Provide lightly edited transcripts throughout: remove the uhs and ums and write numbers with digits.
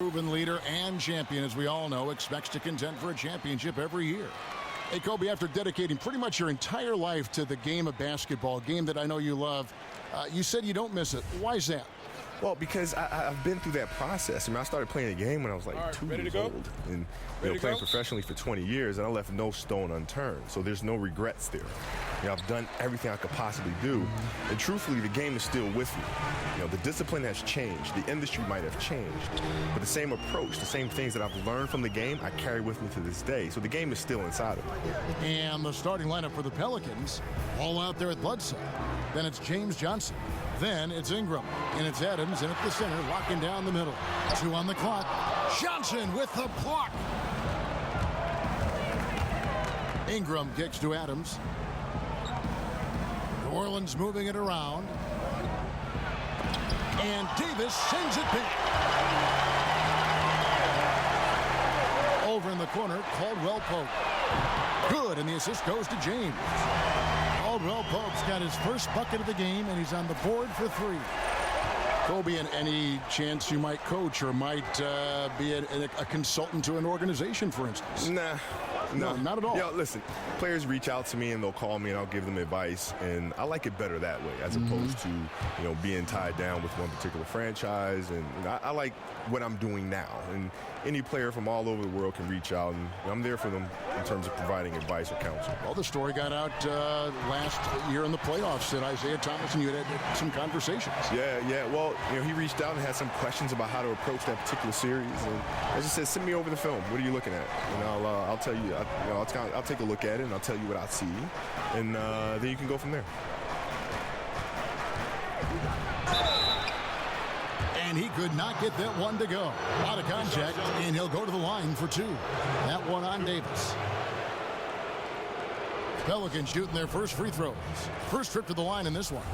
Proven leader and champion, as we all know, expects to contend for a championship every year. Hey, Kobe, after dedicating pretty much your entire life to the game of basketball, a game that I know you love, you said you don't miss it. Why is that? Well, because I've been through that process. I mean, I started playing the game when I was like 2 years old. And playing professionally for 20 years, and I left no stone unturned. So there's no regrets there. I've done everything I could possibly do. And truthfully, the game is still with me. The discipline has changed. The industry might have changed. But the same approach, the same things that I've learned from the game, I carry with me to this day. So the game is still inside of me. And the starting lineup for the Pelicans, all out there at Bledsoe. Then it's James Johnson. Then it's Ingram, and it's Adams, and at the center, locking down the middle. 2 on the clock. Johnson with the block. Ingram kicks to Adams. New Orleans moving it around. And Davis sends it back. Over in the corner, Caldwell Pope. Good, and the assist goes to James. Caldwell Pope's got his first bucket of the game, and he's on the board for 3. Kobe, and any chance you might coach or might be a consultant to an organization, for instance? No, not at all. Listen, players reach out to me and they'll call me and I'll give them advice, and I like it better that way as opposed to being tied down with one particular franchise. And I like what I'm doing now, and any player from all over the world can reach out, and I'm there for them in terms of providing advice or counsel. Well, the story got out last year in the playoffs that Isaiah Thomas and you had some conversations. Yeah. Well, he reached out and had some questions about how to approach that particular series, and I just said, send me over the film. What are you looking at? And I'll tell you. I'll take a look at it and I'll tell you what I see, and then you can go from there. And he could not get that one to go. Out of contact, and he'll go to the line for 2. That one on Davis. Pelicans shooting their first free throws. First trip to the line in this one.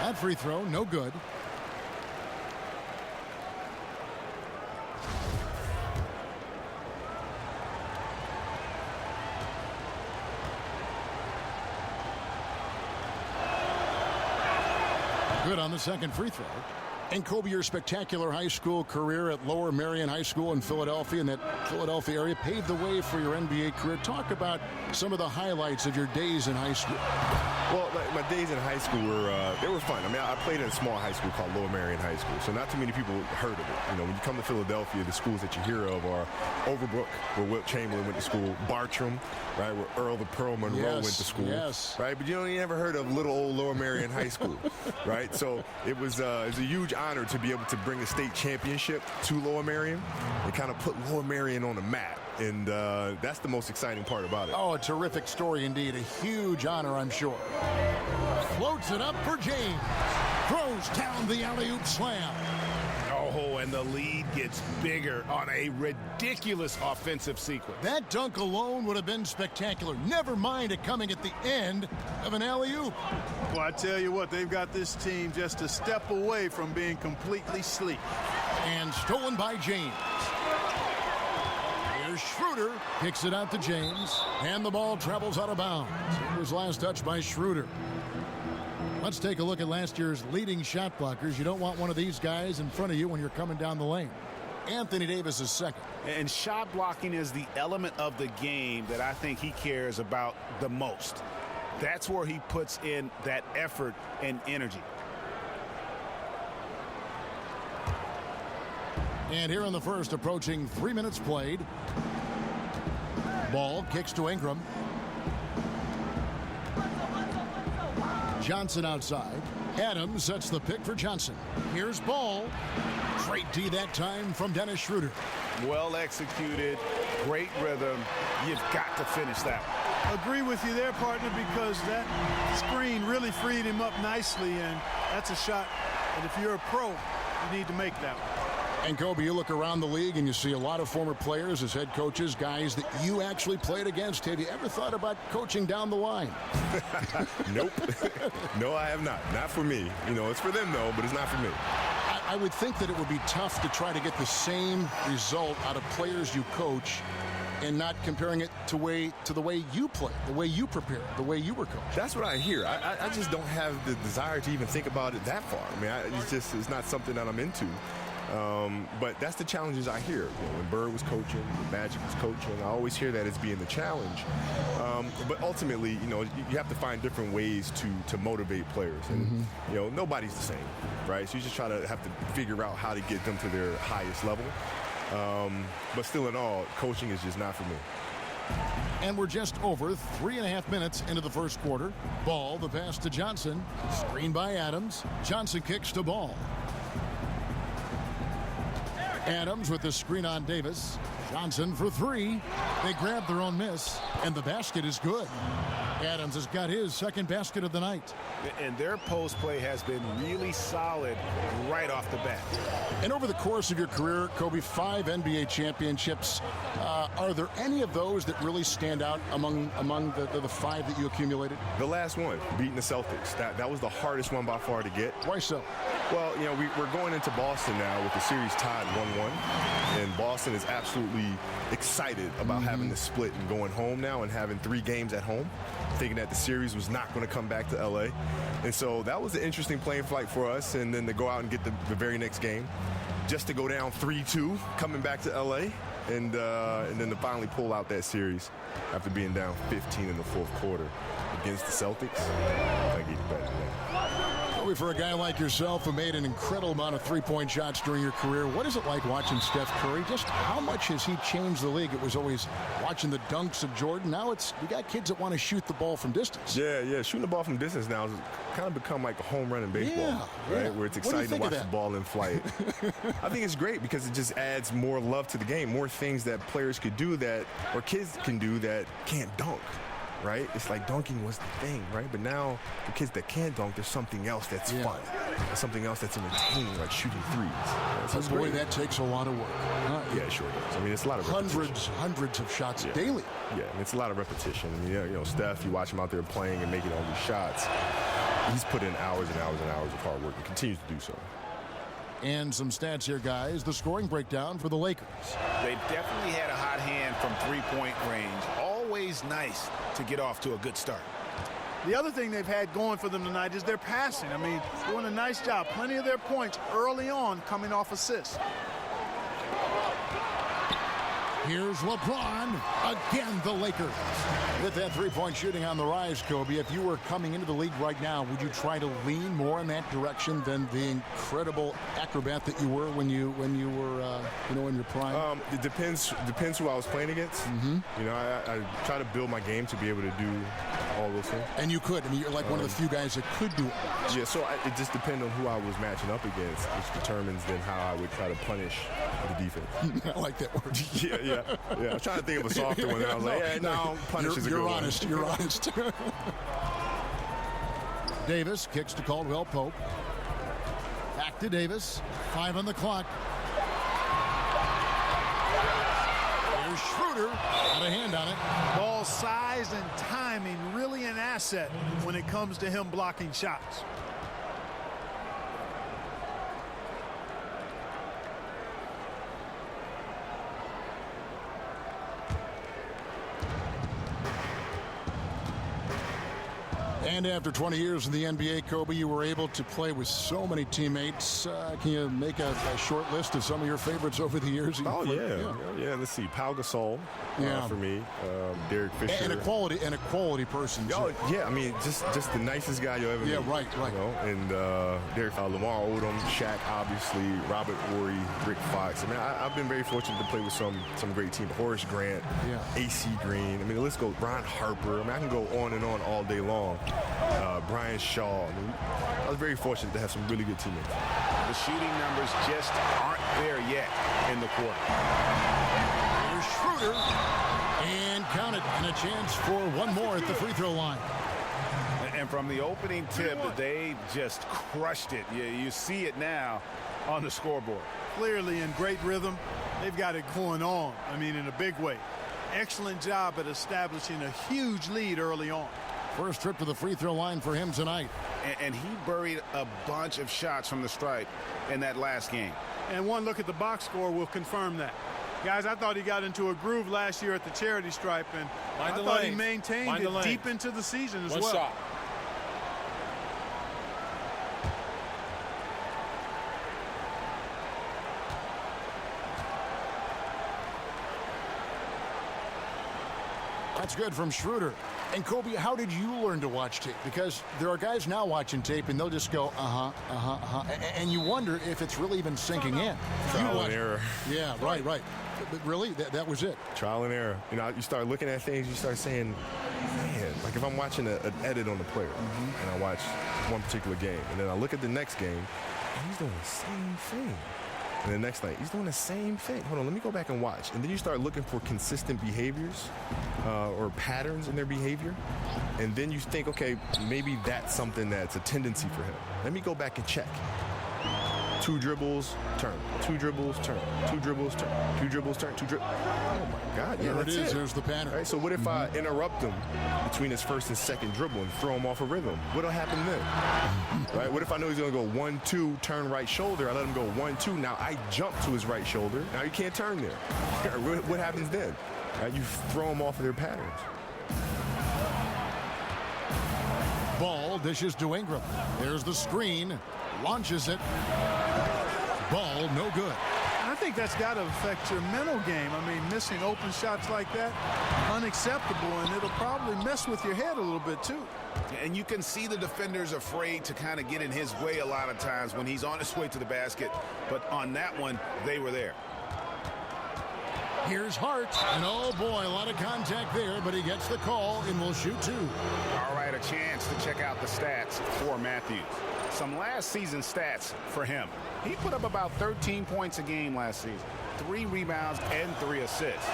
That free throw, no good. Good on the second free throw. And Kobe, your spectacular high school career at Lower Merion High School in Philadelphia, and that Philadelphia area paved the way for your NBA career. Talk about some of the highlights of your days in high school. Well, my days in high school were fun. I mean, I played in a small high school called Lower Merion High School, so not too many people heard of it. When you come to Philadelphia, the schools that you hear of are Overbrook, where Wilt Chamberlain went to school, Bartram, right, where Earl the Pearl Monroe went to school, right? But you never heard of little old Lower Merion High School, right? So it was a huge honor to be able to bring a state championship to Lower Merion and kind of put Lower Merion on the map. And that's the most exciting part about it. Oh, a terrific story indeed. A huge honor, I'm sure. Floats it up for James. Throws down the alley-oop slam. Oh, and the lead gets bigger on a ridiculous offensive sequence. That dunk alone would have been spectacular. Never mind it coming at the end of an alley-oop. Well, I tell you what, they've got this team just a step away from being completely sleek. And stolen by James. Here's Schroeder. Kicks it out to James. And the ball travels out of bounds. It was last touched by Schroeder. Let's take a look at last year's leading shot blockers. You don't want one of these guys in front of you when you're coming down the lane. Anthony Davis is second. And shot blocking is the element of the game that I think he cares about the most. That's where he puts in that effort and energy. And here in the first, approaching 3 minutes played. Ball kicks to Ingram. Johnson outside. Adams sets the pick for Johnson. Here's Ball. Great D that time from Dennis Schroeder. Well executed, great rhythm. You've got to finish that one. Agree with you there, partner, because that screen really freed him up nicely, and that's a shot that if you're a pro, you need to make that one. And Kobe, you look around the league and you see a lot of former players as head coaches, guys that you actually played against. Have you ever thought about coaching down the line? Nope. No, I have not. Not for me. It's for them, though, but it's not for me. I would think that it would be tough to try to get the same result out of players you coach and not comparing it to the way you play, the way you prepare, the way you were coached. That's what I hear. I just don't have the desire to even think about it that far. I mean, it's not something that I'm into. But that's the challenges I hear. When Bird was coaching, when Magic was coaching, I always hear that as being the challenge. But ultimately, you have to find different ways to motivate players. And, nobody's the same, right? So you just have to figure out how to get them to their highest level. But still in all, coaching is just not for me. And we're just over 3.5 minutes into the first quarter. Ball, the pass to Johnson. Screen by Adams. Johnson kicks to Ball. Adams with the screen on Davis. Johnson for three. They grab their own miss, and the basket is good. Adams has got his second basket of the night. And their post play has been really solid right off the bat. And over the course of your career, Kobe, 5 NBA championships. Are there any of those that really stand out among the 5 that you accumulated? The last one, beating the Celtics. That was the hardest one by far to get. Why so? Well, we're going into Boston now with the series tied 1-1, and Boston is absolutely excited about having the split and going home now and having 3 games at home, thinking that the series was not going to come back to LA. And so that was an interesting playing flight for us, and then to go out and get the very next game, just to go down 3-2, coming back to LA, and then to finally pull out that series after being down 15 in the fourth quarter against the Celtics. I get better than that. For a guy like yourself who made an incredible amount of three-point shots during your career, what is it like watching Steph Curry? Just how much has he changed the league? It was always watching the dunks of Jordan. Now we got kids that want to shoot the ball from distance. Yeah. Shooting the ball from distance now has kind of become like a home run in baseball, right? Where it's exciting to watch the ball in flight. I think it's great because it just adds more love to the game, more things that players could do or kids can do that can't dunk. Right? It's like dunking was the thing, right? But now the kids that can't dunk, there's something else that's fun. There's something else that's entertaining, like shooting threes. So boy, that takes a lot of work. Yeah, it sure does. I mean, it's a lot of repetition. Hundreds of shots daily. Yeah, and it's a lot of repetition. I mean, Steph, you watch him out there playing and making all these shots. He's put in hours and hours and hours of hard work and continues to do so. And some stats here, guys. The scoring breakdown for the Lakers. They've definitely had a hot hand from three-point range. Always nice to get off to a good start. The other thing they've had going for them tonight is their passing. I mean, doing a nice job. Plenty of their points early on coming off assists. Here's LeBron. Again, the Lakers. With that three-point shooting on the rise, Kobe, if you were coming into the league right now, would you try to lean more in that direction than the incredible acrobat that you were when you were in your prime? It depends who I was playing against. I try to build my game to be able to do all those things. And you could. I mean, you're like one of the few guys that could do it. Yeah, so it just depends on who I was matching up against, which determines then how I would try to punish the defense. I like that word. Yeah. I was trying to think of a softer one, and I was like, punish is a good one. You're honest. Davis kicks to Caldwell Pope. Back to Davis. 5 on the clock. There's Schroeder. Got a hand on it. Ball size and timing really an asset when it comes to him blocking shots. And after 20 years in the NBA, Kobe, you were able to play with so many teammates. Can you make a short list of some of your favorites over the years? Yeah. Let's see. Pau Gasol for me. Derek Fisher. And a quality person. Oh, yeah. I mean, just the nicest guy you'll ever meet. Yeah, right. And Derek Lamar Odom, Shaq, obviously, Robert Horry, Rick Fox. I mean, I've been very fortunate to play with some great teams. Horace Grant, AC Green. I mean, the list goes. Ron Harper. I mean, I can go on and on all day long. Brian Shaw. I mean, I was very fortunate to have some really good teammates. The shooting numbers just aren't there yet in the quarter. Here's Schroeder. And count it. And a chance for one more at the free throw line. And from the opening tip, they just crushed it. You see it now on the scoreboard. Clearly in great rhythm. They've got it going on. I mean, in a big way. Excellent job at establishing a huge lead early on. First trip to the free throw line for him tonight. And he buried a bunch of shots from the stripe in that last game. And one look at the box score will confirm that. Guys, I thought he got into a groove last year at the charity stripe, and I thought he maintained it deep into the season as well. One shot. That's good from Schroeder. And Kobe, how did you learn to watch tape? Because there are guys now watching tape and they'll just go, and you wonder if it's really even sinking in. Trial and error. Yeah, right. But really, that was it. Trial and error. You know, you start looking at things, you start saying, man, like if I'm watching an edit on the player, and I watch one particular game, and then I look at the next game, and he's doing the same thing. And the next night, he's doing the same thing. Hold on, let me go back and watch. And then you start looking for consistent behaviors or patterns in their behavior. And then you think, okay, maybe that's something that's a tendency for him. Let me go back and check. 2 dribbles, turn. 2 dribbles, turn. 2 dribbles, turn. 2 dribbles, turn. 2 dribbles. Oh, my God. Yeah, there that's it is. it. There's the pattern. Right, so what if I interrupt him between his first and second dribble and throw him off a rhythm? What'll happen then? Right? What if I know he's going to go 1-2, turn right shoulder? I let him go 1-2. Now I jump to his right shoulder. Now you can't turn there. What happens then? Right, you throw him off of their patterns. Ball dishes to Ingram. There's the screen. Launches it. Ball no good. I think that's got to affect your mental game. I mean, missing open shots like that, unacceptable, and it'll probably mess with your head a little bit too. And you can see the defenders afraid to kind of get in his way a lot of times when he's on his way to the basket. But on that one, they were there. Here's Hart, and oh boy, a lot of contact there, but he gets the call and will shoot 2. All right, a chance to check out the stats for Matthews. Some last season stats for him. He put up about 13 points a game last season, 3 rebounds and 3 assists.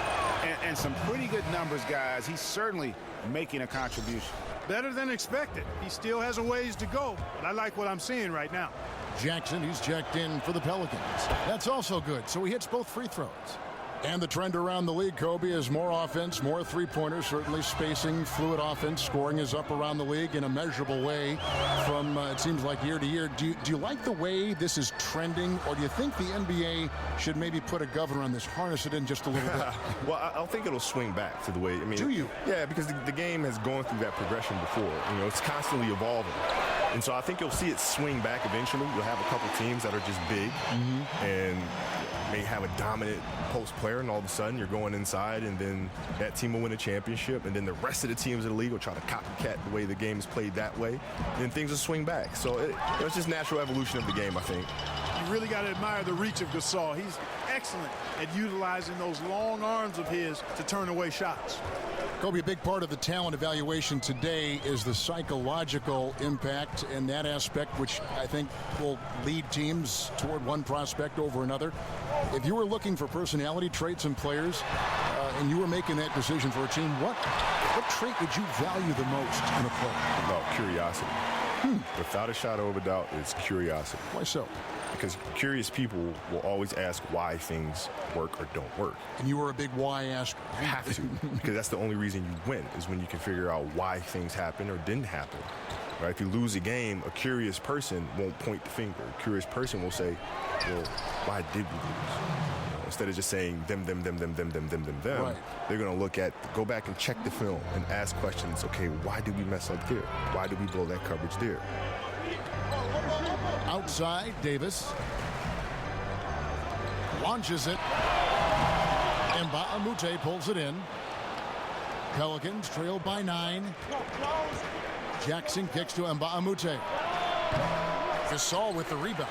And some pretty good numbers, guys. He's certainly making a contribution. Better than expected. He still has a ways to go, but I like what I'm seeing right now. Jackson, he's checked in for the Pelicans. That's also good, so he hits both free throws. And the trend around the league, Kobe, is more offense, more three-pointers, certainly spacing, fluid offense. Scoring is up around the league in a measurable way from, it seems like, year to year. Do you like the way this is trending, or do you think the NBA should maybe put a governor on this, harness it in just a little bit? Well, I think it'll swing back to the way, I mean. Do you? Yeah, because the game has gone through that progression before. You know, it's constantly evolving. And so I think you'll see it swing back eventually. You'll have a couple teams that are just big and may have a dominant post player, and all of a sudden you're going inside, and then that team will win a championship, and then the rest of the teams in the league will try to copycat the way the game is played that way, and then things will swing back. So it's just natural evolution of the game, I think. You really got to admire the reach of Gasol. He's excellent at utilizing those long arms of his to turn away shots. Kobe, a big part of the talent evaluation today is the psychological impact and that aspect, which I think will lead teams toward one prospect over another. If you were looking for personality traits in players and you were making that decision for a team, what trait would you value the most in a player? No, curiosity. Without a shadow of a doubt, it's curiosity. Why so? Because curious people will always ask why things work or don't work. And you were a big why asker. You have to, because that's the only reason you win, is when you can figure out why things happen or didn't happen. Right? If you lose a game, a curious person won't point the finger. A curious person will say, well, why did we lose? Instead of just saying them. Right. They're going to look at, go back and check the film and ask questions. Okay, why did we mess up there? Why did we blow that coverage there? Outside, Davis launches it. And Mba'amute pulls it in. Pelicans trailed by 9. Jackson kicks to Mba'amute. Gasol with the rebound.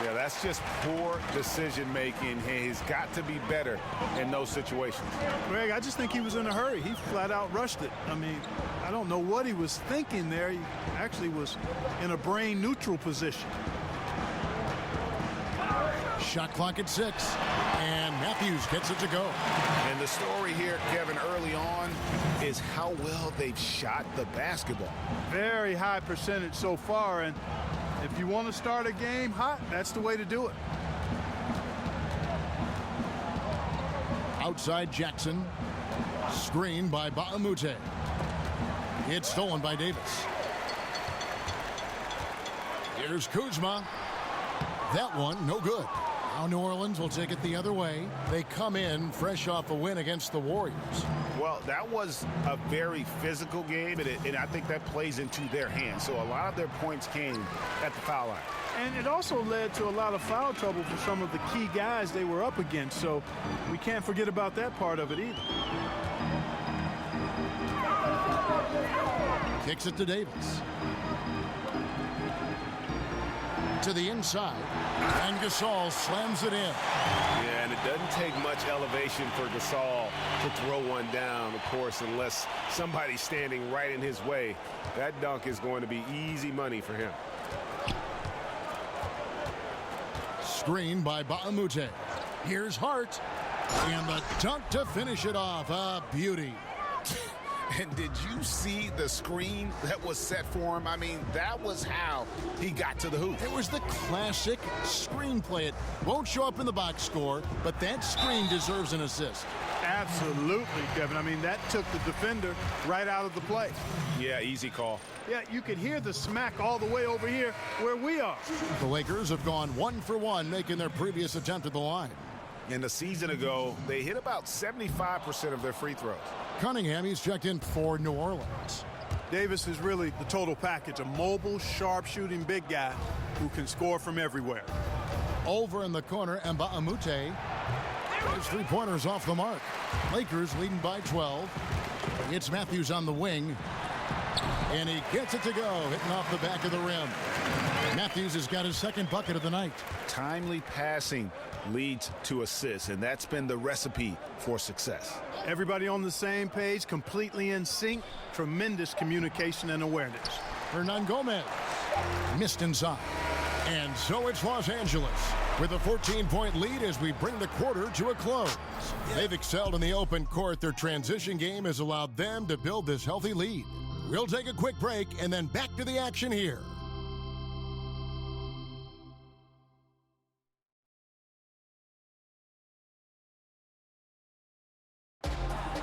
Yeah, that's just poor decision-making. He's got to be better in those situations. Greg, I just think he was in a hurry. He flat out rushed it. I mean, I don't know what he was thinking there. He actually was in a brain-neutral position. Shot clock at 6. And Matthews gets it to go. And the story here, Kevin, early on is how well they've shot the basketball. Very high percentage so far, and if you want to start a game hot, that's the way to do it. Outside Jackson. Screen by Mba'amute. It's stolen by Davis. Here's Kuzma. That one, no good. Now New Orleans will take it the other way. They come in fresh off a win against the Warriors. Well, that was a very physical game, and I think that plays into their hands. So a lot of their points came at the foul line. And it also led to a lot of foul trouble for some of the key guys they were up against. So we can't forget about that part of it either. Kicks it to Davis. To the inside, and Gasol slams it in. Yeah, and it doesn't take much elevation for Gasol to throw one down, of course, unless somebody's standing right in his way. That dunk is going to be easy money for him. Screen by Baamute. Here's Hart, and the dunk to finish it off. A beauty. And did you see the screen that was set for him? I mean, that was how he got to the hoop. It was the classic screenplay. It won't show up in the box score, but that screen deserves an assist. Absolutely, Kevin. I mean, that took the defender right out of the play. Yeah, easy call. Yeah, you could hear the smack all the way over here where we are. The Lakers have gone 1 for 1, making their previous attempt at the line. And a season ago, they hit about 75% of their free throws. Cunningham, he's checked in for New Orleans. Davis is really the total package, a mobile, sharp-shooting big guy who can score from everywhere. Over in the corner, and Baamute. His three-pointers off the mark. Lakers leading by 12. It's Matthews on the wing. And he gets it to go, hitting off the back of the rim. Matthews has got his second bucket of the night. Timely passing leads to assists, and that's been the recipe for success. Everybody on the same page, completely in sync, tremendous communication and awareness. Hernan Gomez missed inside. And so it's Los Angeles with a 14-point lead as we bring the quarter to a close. They've excelled in the open court. Their transition game has allowed them to build this healthy lead. We'll take a quick break and then back to the action here.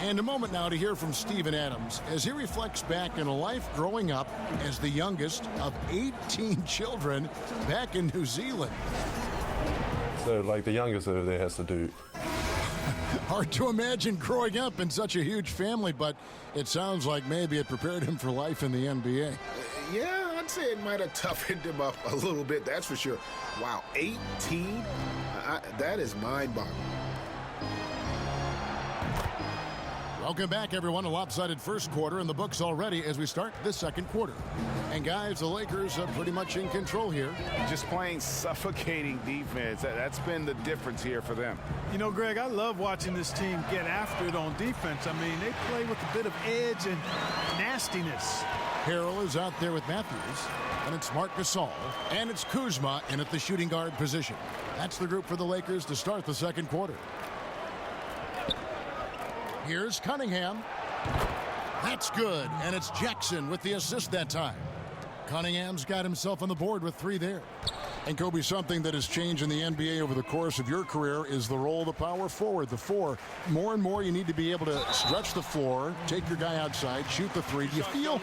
And a moment now to hear from Steven Adams as he reflects back on a life growing up as the youngest of 18 children back in New Zealand. So, like, the youngest of it has to do. Hard to imagine growing up in such a huge family, but it sounds like maybe it prepared him for life in the NBA. Yeah, I'd say it might have toughened him up a little bit, that's for sure. Wow, 18? That is mind-boggling. Welcome back, everyone. A lopsided first quarter in the books already as we start the second quarter. And, guys, the Lakers are pretty much in control here. Just playing suffocating defense. That's been the difference here for them. You know, Greg, I love watching this team get after it on defense. I mean, they play with a bit of edge and nastiness. Harrell is out there with Matthews, and it's Marc Gasol, and it's Kuzma in at the shooting guard position. That's the group for the Lakers to start the second quarter. Here's Cunningham. That's good, and it's Jackson with the assist that time. Cunningham's got himself on the board with 3 there. And, Kobe, something that has changed in the NBA over the course of your career is the role of the power forward, the 4. More and more you need to be able to stretch the floor, take your guy outside, shoot the 3. Do you feel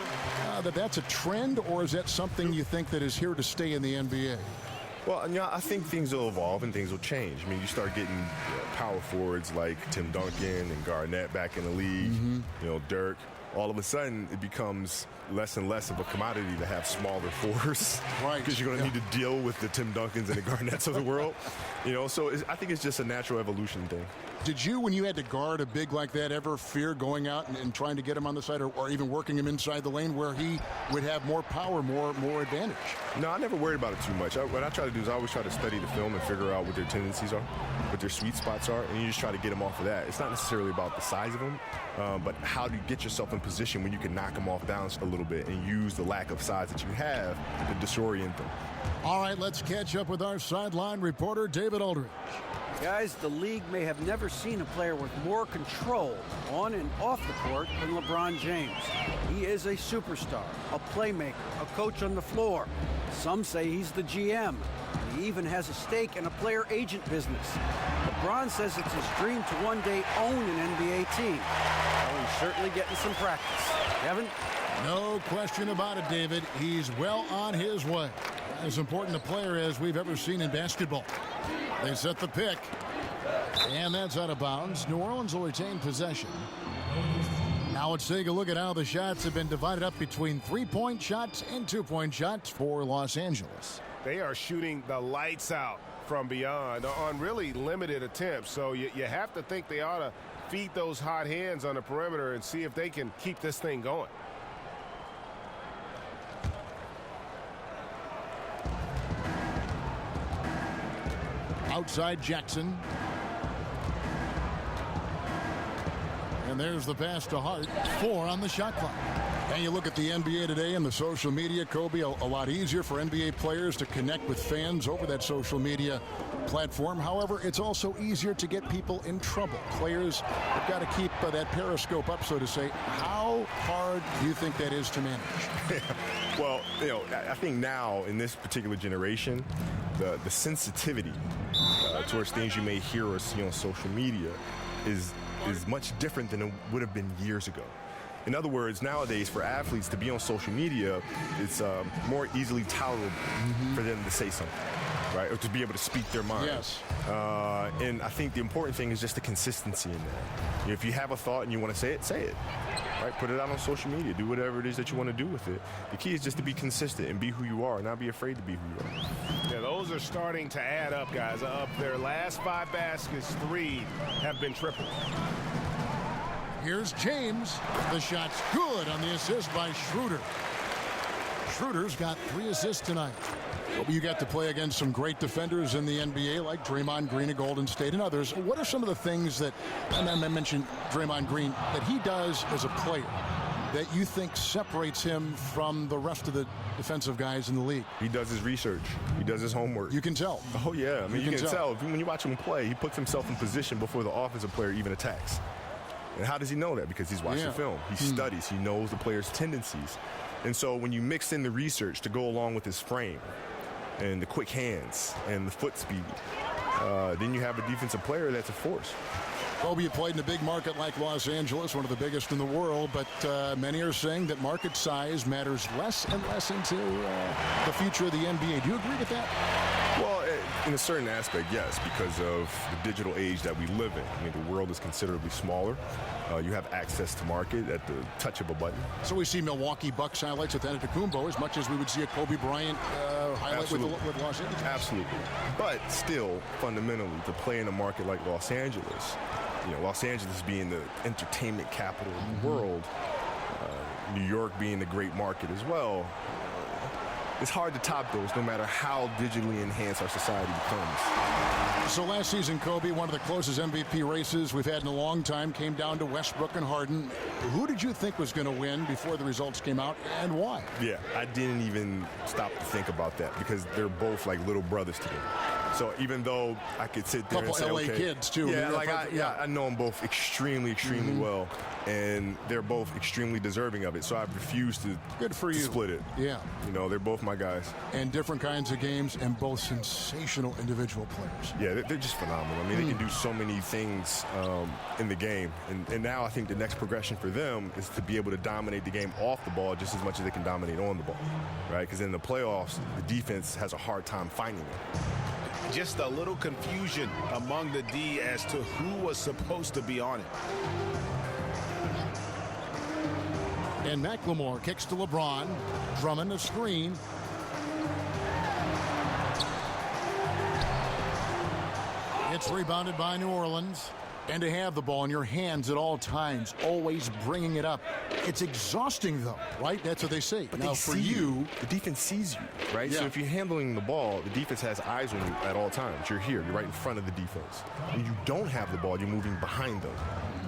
that that's a trend, or is that something you think that is here to stay in the NBA? Well, you know, I think things will evolve and things will change. I mean, you start getting power forwards like Tim Duncan and Garnett back in the league, you know, Dirk. All of a sudden, it becomes less and less of a commodity to have smaller fours. Right. Because you're going to need to deal with the Tim Duncans and the Garnetts of the world. You know, so I think it's just a natural evolution thing. Did you, when you had to guard a big like that, ever fear going out and trying to get him on the side or even working him inside the lane where he would have more power, more advantage? No, I never worried about it too much. What I try to do is I always try to study the film and figure out what their tendencies are, what their sweet spots are, and you just try to get them off of that. It's not necessarily about the size of them, but how do you get yourself in position when you can knock them off down a little bit and use the lack of size that you have to disorient them. All right, let's catch up with our sideline reporter, David Aldridge. Guys, the league may have never seen a player with more control on and off the court than LeBron James. He is a superstar, a playmaker, a coach on the floor. Some say he's the GM. He even has a stake in a player agent business. LeBron says it's his dream to one day own an NBA team. Well, he's certainly getting some practice. Kevin? No question about it, David. He's well on his way. As important a player as we've ever seen in basketball. They set the pick. And that's out of bounds. New Orleans will retain possession. Now let's take a look at how the shots have been divided up between 3-point shots and 2-point shots for Los Angeles. They are shooting the lights out from beyond on really limited attempts. So you have to think they ought to feed those hot hands on the perimeter and see if they can keep this thing going. Outside Jackson. And there's the pass to Hart. 4 on the shot clock. And you look at the NBA today and the social media, Kobe, a lot easier for NBA players to connect with fans over that social media platform. However, it's also easier to get people in trouble. Players have got to keep that periscope up, so to say. How hard do you think that is to manage? Well, I think now in this particular generation, the sensitivity towards things you may hear or see on social media is much different than it would have been years ago. In other words, nowadays for athletes to be on social media, it's more easily tolerable for them to say something, right? Or to be able to speak their mind. Yes. And I think the important thing is just the consistency in that. If you have a thought and you want to say it, say it. Right? Put it out on social media. Do whatever it is that you want to do with it. The key is just to be consistent and be who you are, not be afraid to be who you are. Yeah, those are starting to add up, guys. Of their last 5 baskets, 3 have been triple. Here's James. The shot's good on the assist by Schroeder. Schroeder's got 3 assists tonight. You got to play against some great defenders in the NBA like Draymond Green of Golden State and others. What are some of the things that, and I mentioned Draymond Green, that he does as a player that you think separates him from the rest of the defensive guys in the league? He does his research. He does his homework. You can tell. Oh, yeah. I mean, you can tell. When you watch him play, he puts himself in position before the offensive player even attacks. And how does he know that? Because he's watched the film. He studies. He knows the player's tendencies. And so when you mix in the research to go along with his frame and the quick hands and the foot speed, then you have a defensive player that's a force. Kobe, you played in a big market like Los Angeles, one of the biggest in the world, but many are saying that market size matters less and less into the future of the NBA. Do you agree with that? Well, in a certain aspect, yes, because of the digital age that we live in. I mean, the world is considerably smaller. You have access to market at the touch of a button. So we see Milwaukee Bucks highlights with Antetokounmpo as much as we would see a Kobe Bryant highlight with Los Angeles. Absolutely. But still, fundamentally, to play in a market like Los Angeles, Los Angeles being the entertainment capital of the world, New York being the great market as well, it's hard to top those no matter how digitally enhanced our society becomes. So last season, Kobe, one of the closest MVP races we've had in a long time, came down to Westbrook and Harden. Who did you think was going to win before the results came out, and why? Yeah, I didn't even stop to think about that because they're both like little brothers to me. So even though I could sit there and say, LA kids too. Yeah, I know them both extremely well, and they're both extremely deserving of it. So I've refused to split it. Yeah, they're both my guys. And different kinds of games, and both sensational individual players. Yeah, they're just phenomenal. I mean, they can do so many things in the game, and now I think the next progression for them is to be able to dominate the game off the ball just as much as they can dominate on the ball, right? Because in the playoffs, the defense has a hard time finding it. Just a little confusion among the D as to who was supposed to be on it. And McLemore kicks to LeBron. Drummond a screen. It's rebounded by New Orleans. And to have the ball in your hands at all times, always bringing it up. It's exhausting, though, right? That's what they say. But now, for you, the defense sees you, right? Yeah. So if you're handling the ball, the defense has eyes on you at all times. You're here. You're right in front of the defense. When you don't have the ball, you're moving behind them.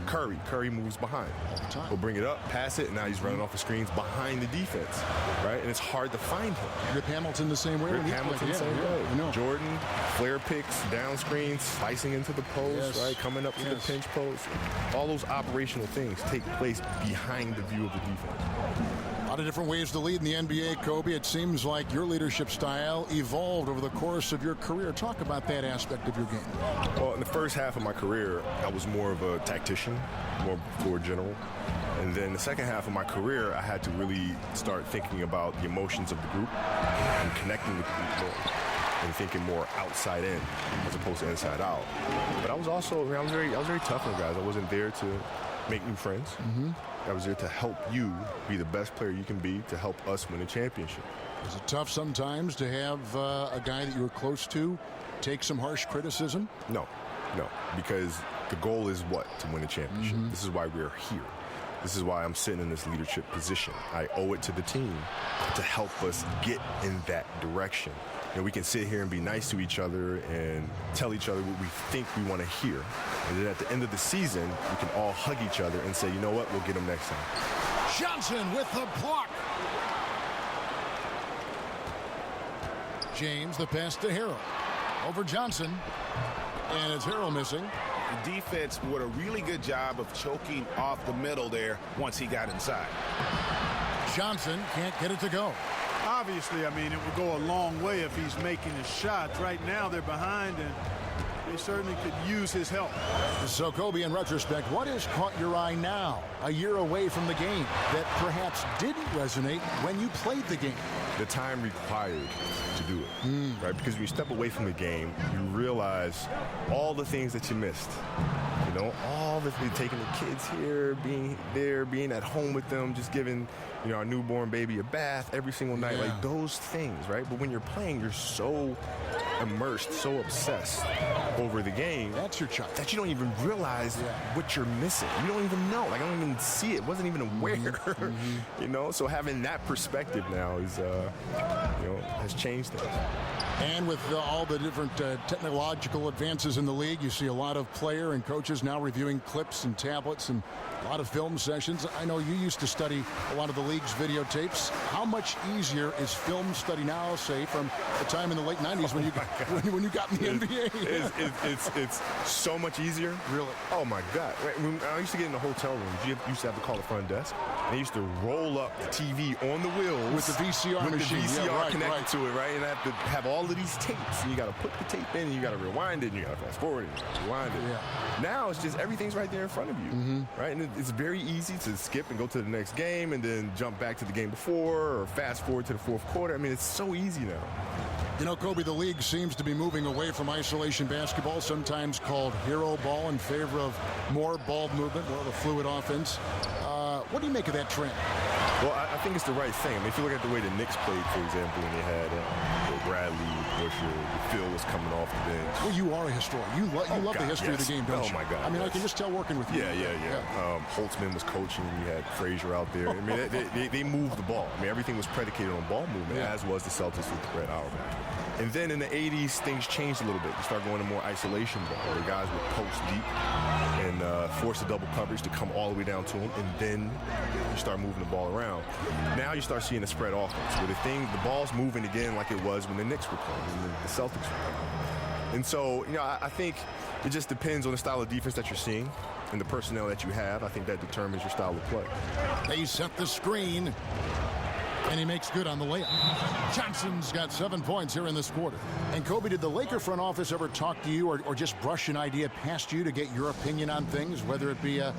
Curry moves behind. All the time. He'll bring it up, pass it, and now he's running off the screens behind the defense, right? And it's hard to find him. Rip Hamilton the same way. Rip Hamilton the same way. I know. Jordan, flare picks, down screens, slicing into the post, right? Coming up to the pinch post. All those operational things take place behind the view of the defense. A lot of different ways to lead in the NBA, Kobe. It seems like your leadership style evolved over the course of your career. Talk about that aspect of your game. Well, in the first half of my career, I was more of a tactician, more floor general. And then the second half of my career, I had to really start thinking about the emotions of the group and connecting with the group more. and thinking more outside in as opposed to inside out. But I was also, I was very tough on guys. I wasn't there to make new friends. I was there to help you be the best player you can be to help us win a championship. Is it tough sometimes to have a guy that you were close to take some harsh criticism? No, because the goal is what? To win a championship. This is why we're here. This is why I'm sitting in this leadership position. I owe it to the team to help us get in that direction. We can sit here and be nice to each other and tell each other what we think we want to hear. And then at the end of the season, we can all hug each other and say, you know what, we'll get them next time. Johnson with the block. James, the pass to Harrell. Over Johnson. And it's Harrell missing. The defense did a really good job of choking off the middle there once he got inside. Johnson can't get it to go. Obviously, I mean, it would go a long way if he's making his shots. Right now, they're behind, and they certainly could use his help. So, Kobe, in retrospect, what has caught your eye now, a year away from the game, that perhaps didn't resonate when you played the game? The time required to do it, right? Because when you step away from the game, you realize all the things that you missed. All the taking the kids here, being there, being at home with them, just giving, our newborn baby a bath every single night, like those things, right? But when you're playing, you're so immersed, so obsessed over the game. That's your child. That you don't even realize what you're missing. You don't even know. Like, I don't even see it. Wasn't even aware. So having that perspective now is, has changed things. And with all the different technological advances in the league, you see a lot of player and coaches now reviewing clips and tablets and a lot of film sessions. I know you used to study a lot of the league's videotapes. How much easier is film study now, say, from the time in the late 90s when you got in the NBA? It's so much easier. Really? Oh, my God. When I used to get in the hotel room, you used to have to call the front desk. They used to roll up the TV on the wheels. With the VCR machine. With the VCR connected to it, right? And I have to have all of these tapes. And you got to put the tape in, and you got to rewind it, and you got to fast forward it, and rewind it. Yeah. Now it's just everything's right there in front of you, right? And it's very easy to skip and go to the next game and then jump back to the game before or fast forward to the fourth quarter. I mean, it's so easy now. Kobe, the league seems to be moving away from isolation basketball, sometimes called hero ball, in favor of more ball movement, more of a fluid offense. What do you make of that trend? Well, I think it's the right thing. I mean, if you look at the way the Knicks played, for example, when they had Bradley, Busher, Phil was coming off the bench. Well, you are a historian. You love the history of the game, don't you? Oh, my God. I mean, I can just tell working with you. Yeah. Holtzman was coaching. You had Frazier out there. I mean, they moved the ball. I mean, everything was predicated on ball movement, as was the Celtics with Red Auerbach. And then in the 80s, things changed a little bit. You start going to more isolation ball, where guys would post deep and force the double coverage to come all the way down to them, and then you start moving the ball around. Now you start seeing a spread offense, where the ball's moving again like it was when the Knicks were playing, and the Celtics were playing. And so, I think it just depends on the style of defense that you're seeing and the personnel that you have. I think that determines your style of play. They set the screen. And he makes good on the layup. Johnson's got 7 points here in this quarter. And Kobe, did the Laker front office ever talk to you or just brush an idea past you to get your opinion on things, whether it be a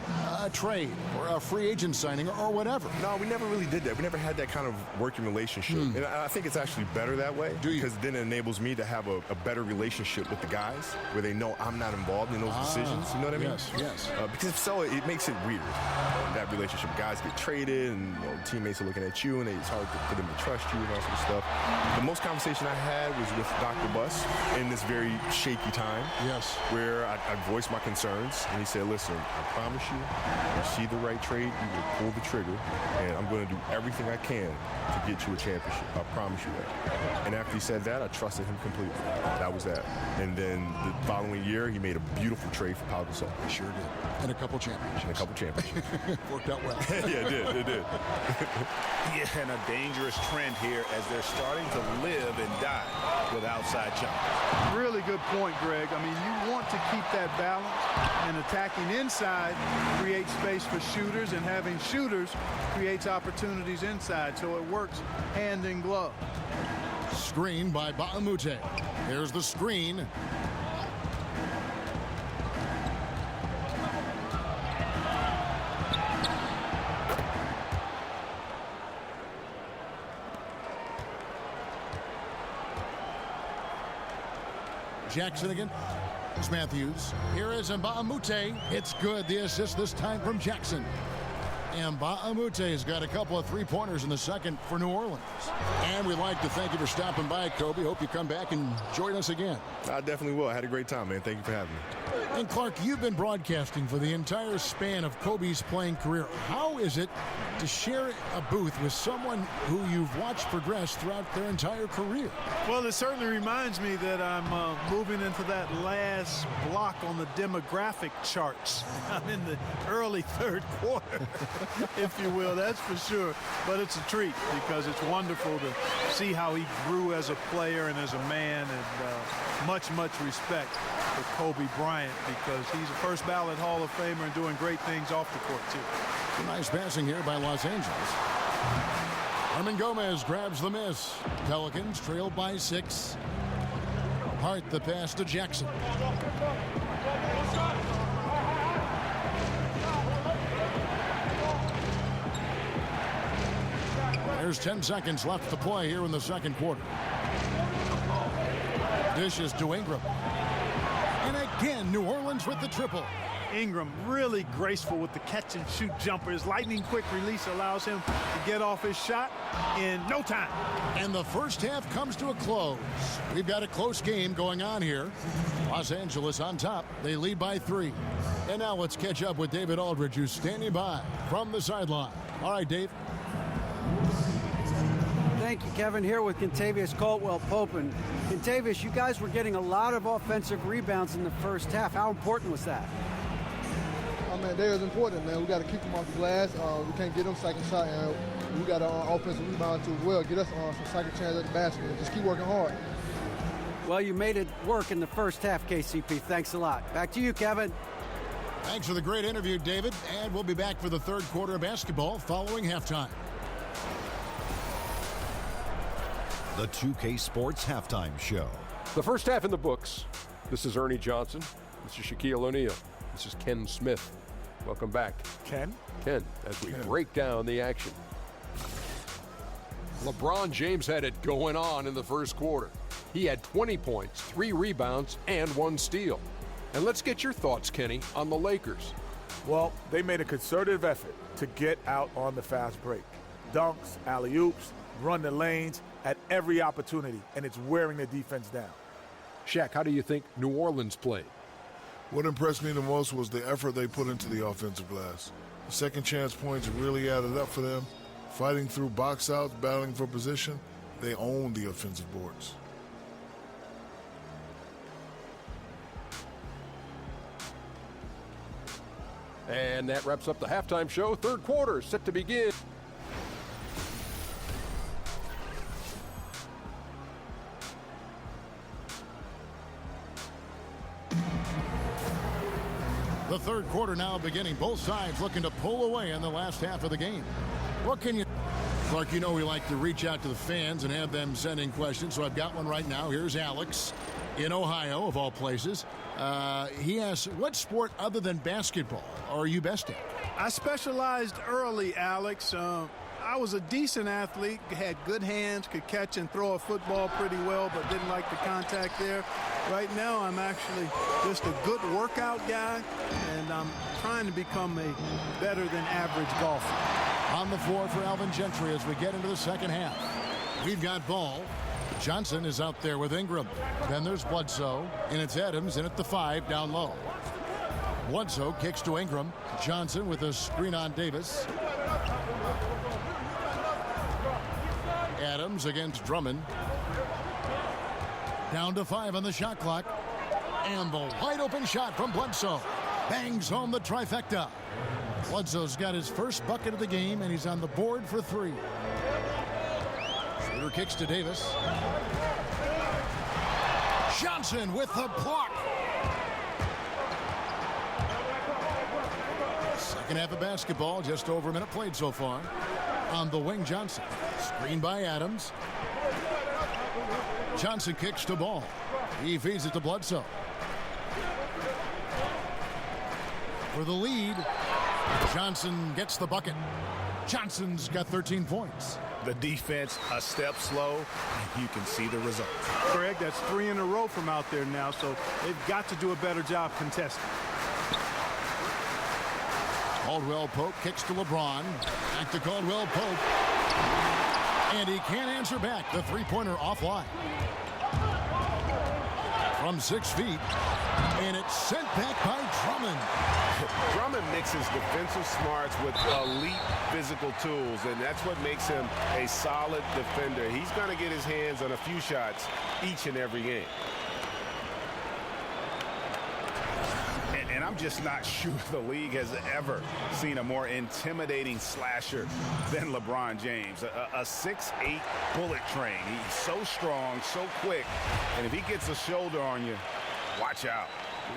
trade or a free agent signing or whatever? No, we never really did that. We never had that kind of working relationship. And I think it's actually better that way. Because then it enables me to have a better relationship with the guys where they know I'm not involved in those decisions. You know what I mean? Yes. Because if so, it makes it weird, that relationship. Guys get traded and teammates are looking at you and it's hard for them to trust you and all sorts of stuff. The most conversation I had was with Dr. Buss in this very shaky time. Yes. Where I voiced my concerns, and he said, listen, I promise you, if you see the right trade, you will pull the trigger, and I'm going to do everything I can to get you a championship. I promise you that. And after he said that, I trusted him completely. That was that. And then the following year, he made a beautiful trade for Pau Gasol. He sure did. And a couple championships. Worked out well. Yeah, it did. Yeah, and a dangerous trend here as they're starting to live and die with outside jumpers. Really good point, Greg. I mean, you want to keep that balance, and attacking inside creates space for shooters, and having shooters creates opportunities inside, so it works hand in glove. Screen by Baamute. There's the screen. Jackson again. It's Matthews. Here is Mbamute. It's good. The assist this time from Jackson. And Mbamute has got a couple of three-pointers in the second for New Orleans. And we'd like to thank you for stopping by, Kobe. Hope you come back and join us again. I definitely will. I had a great time, man. Thank you for having me. And Clark, you've been broadcasting for the entire span of Kobe's playing career. How is it to share a booth with someone who you've watched progress throughout their entire career? Well, it certainly reminds me that I'm moving into that last block on the demographic charts. I'm in the early third quarter, if you will, that's for sure. But it's a treat because it's wonderful to see how he grew as a player and as a man, and much respect for Kobe Bryant because he's a first ballot Hall of Famer and doing great things off the court, too. Nice passing here by Los Angeles. Herman Gomez grabs the miss. Pelicans trail by 6. Hart the pass to Jackson. There's 10 seconds left to play here in the second quarter. Dishes to Ingram. And again, New Orleans with the triple. Ingram really graceful with the catch and shoot jumper. His lightning quick release allows him to get off his shot in no time. And the first half comes to a close. We've got a close game going on here. Los Angeles on top. They lead by 3. And now let's catch up with David Aldridge, who's standing by from the sideline. All right, Dave. Thank you, Kevin. Here with Kentavious Caldwell-Pope. And Kentavious, you guys were getting a lot of offensive rebounds in the first half. How important was that? I mean, they was important, man. We got to keep them off the glass. We can't get them second shot, and we got an offensive rebound too as well. Get us some second chance at the basket. Just keep working hard. Well, you made it work in the first half, KCP. Thanks a lot. Back to you, Kevin. Thanks for the great interview, David. And we'll be back for the third quarter of basketball following halftime. The 2K Sports Halftime Show. The first half in the books. This is Ernie Johnson. This is Shaquille O'Neal. This is Ken Smith. Welcome back. Ken, as we break down the action. LeBron James had it going on in the first quarter. He had 20 points, 3 rebounds, and 1 steal. And let's get your thoughts, Kenny, on the Lakers. Well, they made a concerted effort to get out on the fast break. Dunks, alley-oops, run the lanes at every opportunity, and it's wearing the defense down. Shaq, how do you think New Orleans played? What impressed me the most was the effort they put into the offensive glass. The second chance points really added up for them. Fighting through box outs, battling for position, they owned the offensive boards. And that wraps up the halftime show. Third quarter set to begin. The third quarter now beginning. Both sides looking to pull away in the last half of the game. What can you... Clark, you know we like to reach out to the fans and have them send in questions, so I've got one right now. Here's Alex in Ohio, of all places. He asks, what sport other than basketball are you best at? I specialized early, Alex. I was a decent athlete, had good hands, could catch and throw a football pretty well, but didn't like the contact there. Right now, I'm actually just a good workout guy, and I'm trying to become a better than average golfer. On the floor for Alvin Gentry as we get into the second half. We've got ball. Johnson is out there with Ingram. Then there's Bledsoe, and it's Adams in at the 5 down low. Bledsoe kicks to Ingram. Johnson with a screen on Davis. Adams against Drummond. Down to 5 on the shot clock. And the wide open shot from Bledsoe. Bangs home the trifecta. Bledsoe's got his first bucket of the game, and he's on the board for 3. Schroeder kicks to Davis. Johnson with the block. Second half of basketball, just over a minute played so far. On the wing, Johnson. Screen by Adams. Johnson kicks to ball. He feeds it to Bledsoe. For the lead, Johnson gets the bucket. Johnson's got 13 points. The defense a step slow, and you can see the results. Greg, that's 3 in a row from out there now, so they've got to do a better job contesting. Caldwell Pope kicks to LeBron. Back to Caldwell Pope. And he can't answer back. The three-pointer offline. From 6 feet. And it's sent back by Drummond. Drummond mixes defensive smarts with elite physical tools, and that's what makes him a solid defender. He's going to get his hands on a few shots each and every game. And I'm just not sure the league has ever seen a more intimidating slasher than LeBron James. A 6'8" bullet train. He's so strong, so quick, and if he gets a shoulder on you, watch out.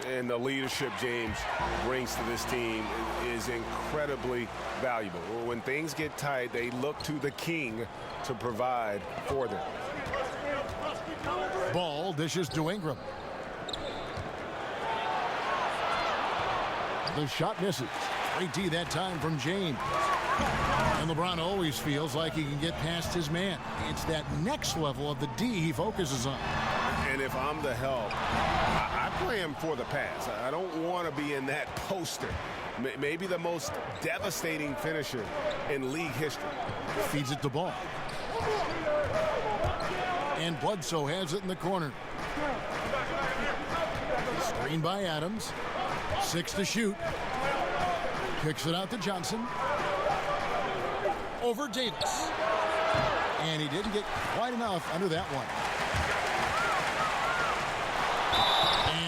And the leadership James brings to this team is incredibly valuable. When things get tight, they look to the king to provide for them. Ball dishes to Ingram. The shot misses. Great D that time from James. And LeBron always feels like he can get past his man. It's that next level of the D he focuses on. And if I'm the help, I play him for the pass. I don't want to be in that poster. Maybe the most devastating finisher in league history. Feeds it to Ball. And Bledsoe has it in the corner. Screen by Adams. 6 to shoot. Kicks it out to Johnson. Over Davis. And he didn't get quite enough under that one.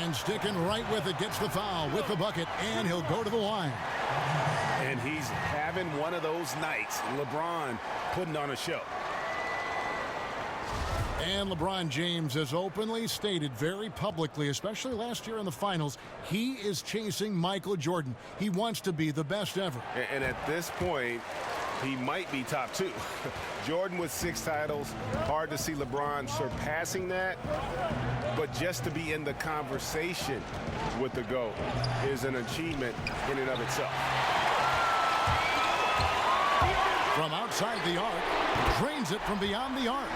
And sticking right with it, gets the foul with the bucket, and he'll go to the line. And he's having one of those nights. LeBron putting on a show. And LeBron James has openly stated very publicly, especially last year in the finals, he is chasing Michael Jordan. He wants to be the best ever. And at this point, he might be top 2. Jordan with 6 titles. Hard to see LeBron surpassing that. But just to be in the conversation with the GOAT is an achievement in and of itself. From outside the arc, drains it from beyond the arc.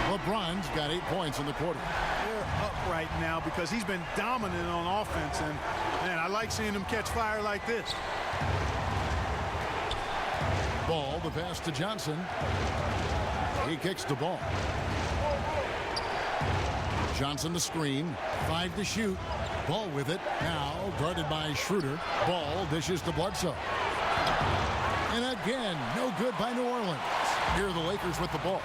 LeBron's got 8 points in the quarter. They're up right now because he's been dominant on offense, and man, I like seeing him catch fire like this. Ball, the pass to Johnson. He kicks the ball. Johnson the screen. 5 to shoot. Ball with it. Now guarded by Schroeder. Ball dishes to Bledsoe. And again, no good by New Orleans. Here are the Lakers with the ball.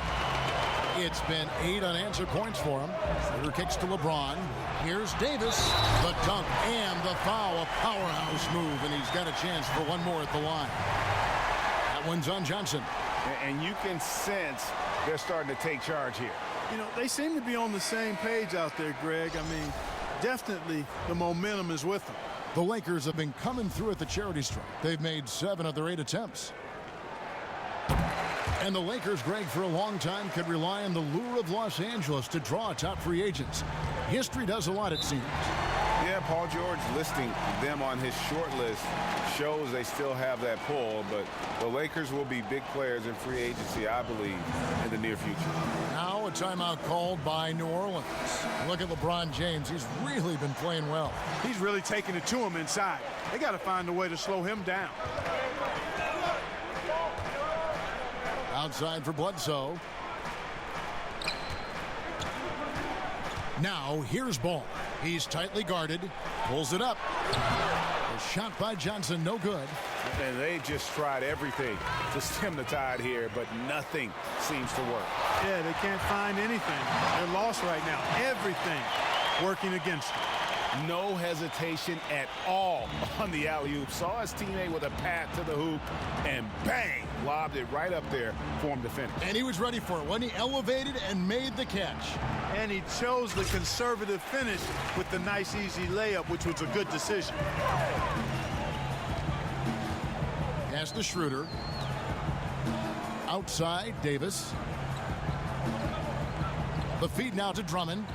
It's been 8 unanswered points for him. Schroeder kicks to LeBron. Here's Davis. The dunk and the foul. A powerhouse move, and he's got a chance for one more at the line. That one's on Johnson. And you can sense they're starting to take charge here. You know, they seem to be on the same page out there, Greg. I mean, definitely the momentum is with them. The Lakers have been coming through at the charity stripe. They've made 7 of their 8 attempts. And the Lakers, Greg, for a long time could rely on the lure of Los Angeles to draw top free agents. History does a lot, it seems. Yeah, Paul George listing them on his short list shows they still have that pull, but the Lakers will be big players in free agency, I believe, in the near future. Now a timeout called by New Orleans. Look at LeBron James. He's really been playing well. He's really taking it to him inside. They got to find a way to slow him down. Outside for Bledsoe. Now here's Ball. He's tightly guarded. Pulls it up. A shot by Johnson, no good. And they just tried everything to stem the tide here, but nothing seems to work. Yeah, they can't find anything. They're lost right now. Everything working against them. No hesitation at all on the alley-oop. Saw his teammate with a pat to the hoop, and bang, lobbed it right up there for him to finish. And he was ready for it when he elevated and made the catch. And he chose the conservative finish with the nice, easy layup, which was a good decision. Pass to Schroeder. Outside, Davis. The feed now to Drummond.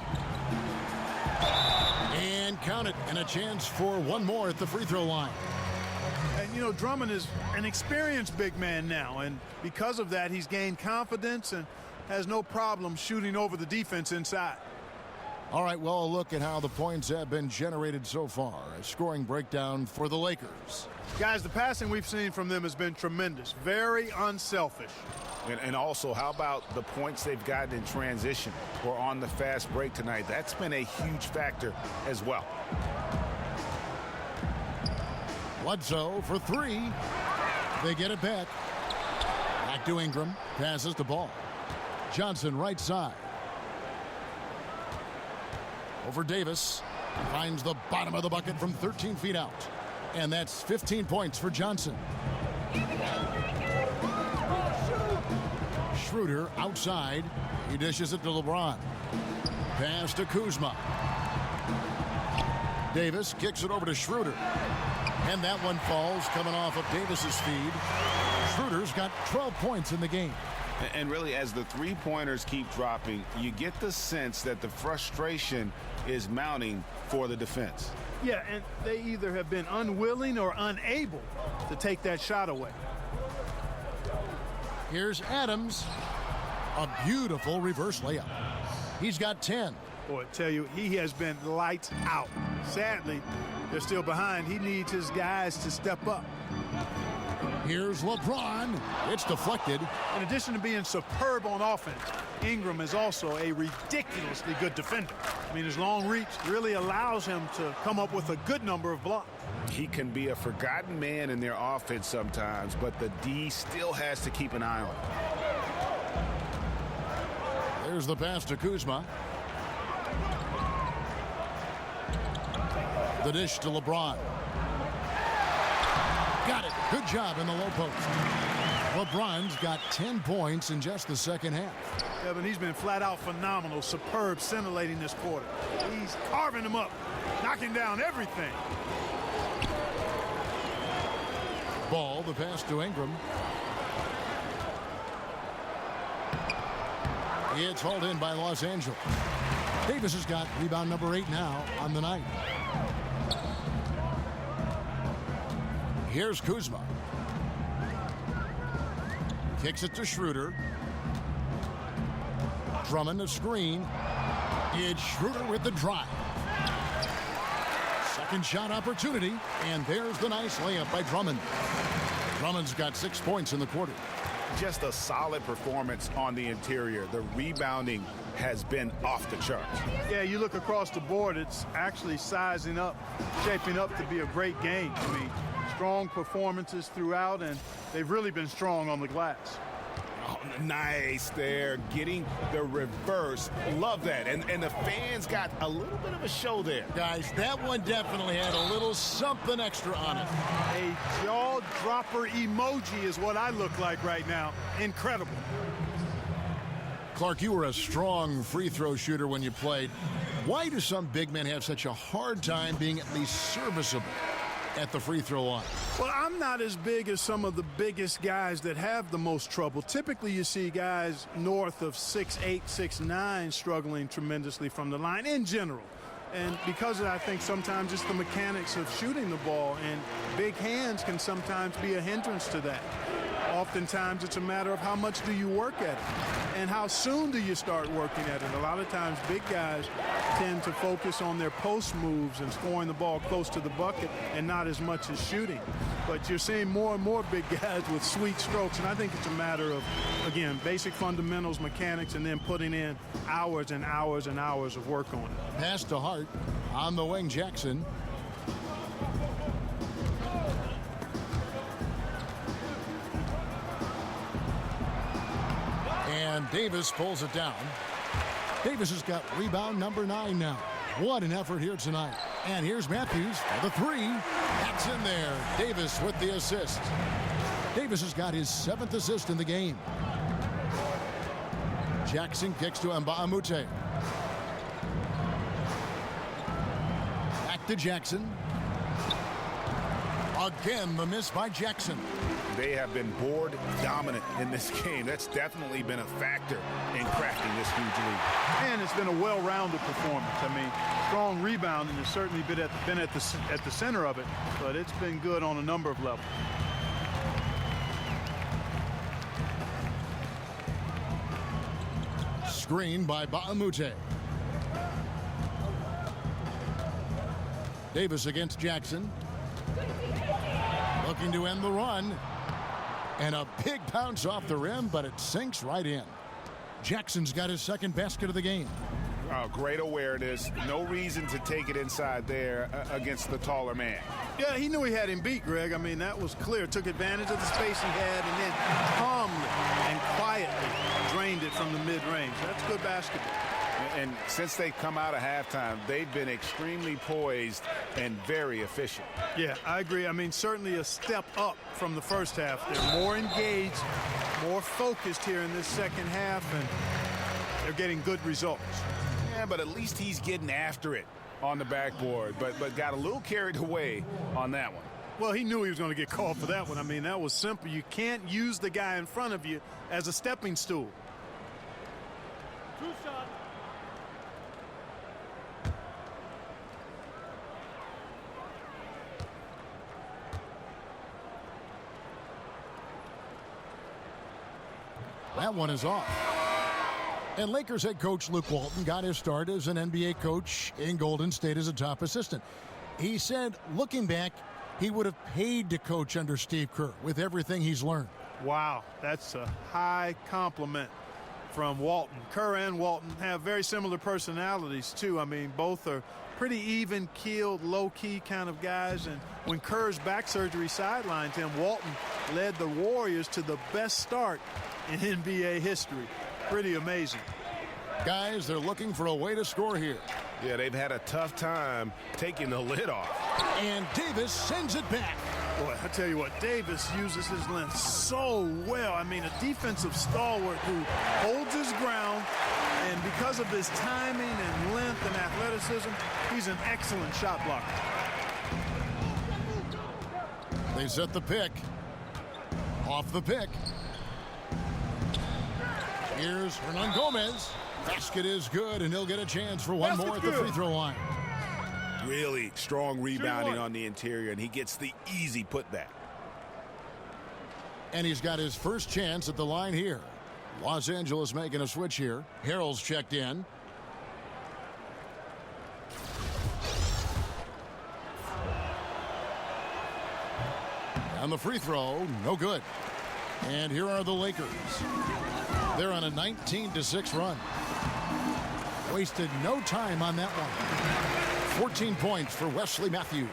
And count it, and a chance for one more at the free throw line. And you know, Drummond is an experienced big man now, and because of that, he's gained confidence and has no problem shooting over the defense inside. All right, well, a look at how the points have been generated so far. A scoring breakdown for the Lakers. Guys, the passing we've seen from them has been tremendous. Very unselfish. And also, how about the points they've gotten in transition or on the fast break tonight? That's been a huge factor as well. Bledsoe for three. They get it back. Back to Ingram. Passes the ball. Johnson right side. Over Davis. Finds the bottom of the bucket from 13 feet out. And that's 15 points for Johnson. Schroeder outside. He dishes it to LeBron. Pass to Kuzma. Davis kicks it over to Schroeder. And that one falls coming off of Davis's feed. Schroeder's got 12 points in the game. And really, as the three-pointers keep dropping, you get the sense that the frustration is mounting for the defense. Yeah, and they either have been unwilling or unable to take that shot away. Here's Adams. A beautiful reverse layup. He's got 10. Boy, I tell you, he has been lights out. Sadly, they're still behind. He needs his guys to step up. Here's LeBron. It's deflected. In addition to being superb on offense, Ingram is also a ridiculously good defender. I mean, his long reach really allows him to come up with a good number of blocks. He can be a forgotten man in their offense sometimes, but the D still has to keep an eye on him. There's the pass to Kuzma. The dish to LeBron. Got it. Good job in the low post. LeBron's got 10 points in just the second half. Kevin, he's been flat out phenomenal, superb, scintillating this quarter. He's carving them up, knocking down everything. Ball, the pass to Ingram. It's hauled in by Los Angeles. Davis has got rebound number 8 now on the night. Here's Kuzma. Kicks it to Schroeder. Drummond a screen. It's Schroeder with the drive. Second shot opportunity, and there's the nice layup by Drummond. Drummond's got 6 points in the quarter. Just a solid performance on the interior. The rebounding has been off the charts. Yeah, you look across the board, it's actually sizing up, shaping up to be a great game. I mean, strong performances throughout, and they've really been strong on the glass. Oh, nice there, getting the reverse. Love that. And the fans got a little bit of a show there. Guys, that one definitely had a little something extra on it. A jaw-dropper emoji is what I look like right now. Incredible. Clark, you were a strong free throw shooter when you played. Why do some big men have such a hard time being at least serviceable at the free throw line? Well, I'm not as big as some of the biggest guys that have the most trouble. Typically, you see guys north of 6'8", 6'9", struggling tremendously from the line in general. And because of that, I think sometimes it's the mechanics of shooting the ball, and big hands can sometimes be a hindrance to that. Oftentimes, it's a matter of how much do you work at it and how soon do you start working at it. A lot of times, big guys tend to focus on their post moves and scoring the ball close to the bucket and not as much as shooting. But you're seeing more and more big guys with sweet strokes, and I think it's a matter of, again, basic fundamentals, mechanics, and then putting in hours and hours and hours of work on it. Pass to Hart on the wing, Jackson. And Davis pulls it down. Davis has got rebound number 9 now. What an effort here tonight. And here's Matthews for the 3. That's in there. Davis with the assist. Davis has got his 7th assist in the game. Jackson kicks to Mbamute. Back to Jackson. Again, the miss by Jackson. They have been board dominant in this game. That's definitely been a factor in crafting this huge lead. And it's been a well-rounded performance. I mean, strong rebounding has certainly been at the center of it, but it's been good on a number of levels. Screen by Baamute. Davis against Jackson. Looking to end the run. And a big bounce off the rim, but it sinks right in. Jackson's got his second basket of the game. Great awareness. No reason to take it inside there against the taller man. Yeah, he knew he had him beat, Greg. I mean, that was clear. Took advantage of the space he had and then calmly and quietly drained it from the mid-range. That's good basketball. And since they come out of halftime, they've been extremely poised and very efficient. Yeah, I agree. I mean, certainly a step up from the first half. They're more engaged, more focused here in this second half, and they're getting good results. Yeah, but at least he's getting after it on the backboard, but got a little carried away on that one. Well, he knew he was going to get called for that one. I mean, that was simple. You can't use the guy in front of you as a stepping stool. Two shots. That one is off. And Lakers head coach Luke Walton got his start as an NBA coach in Golden State as a top assistant. He said, looking back, he would have paid to coach under Steve Kerr with everything he's learned. Wow, that's a high compliment from Walton. Kerr and Walton have very similar personalities, too. I mean, both are pretty even-keeled, low-key kind of guys. And when Kerr's back surgery sidelined him, Walton led the Warriors to the best start in NBA history. Pretty amazing. Guys, they're looking for a way to score here. Yeah, they've had a tough time taking the lid off. And Davis sends it back. Boy, I tell you what, Davis uses his length so well. I mean, a defensive stalwart who holds his ground, and because of his timing and length and athleticism, he's an excellent shot blocker. They set the pick. Off the pick. Here's Hernan Gomez. Basket is good, and he'll get a chance for one more at the free throw line. Really strong rebounding on the interior, and he gets the easy putback. And he's got his first chance at the line here. Los Angeles making a switch here. Harrell's checked in. And the free throw, no good. And here are the Lakers. They're on a 19-6 run. Wasted no time on that one. 14 points for Wesley Matthews.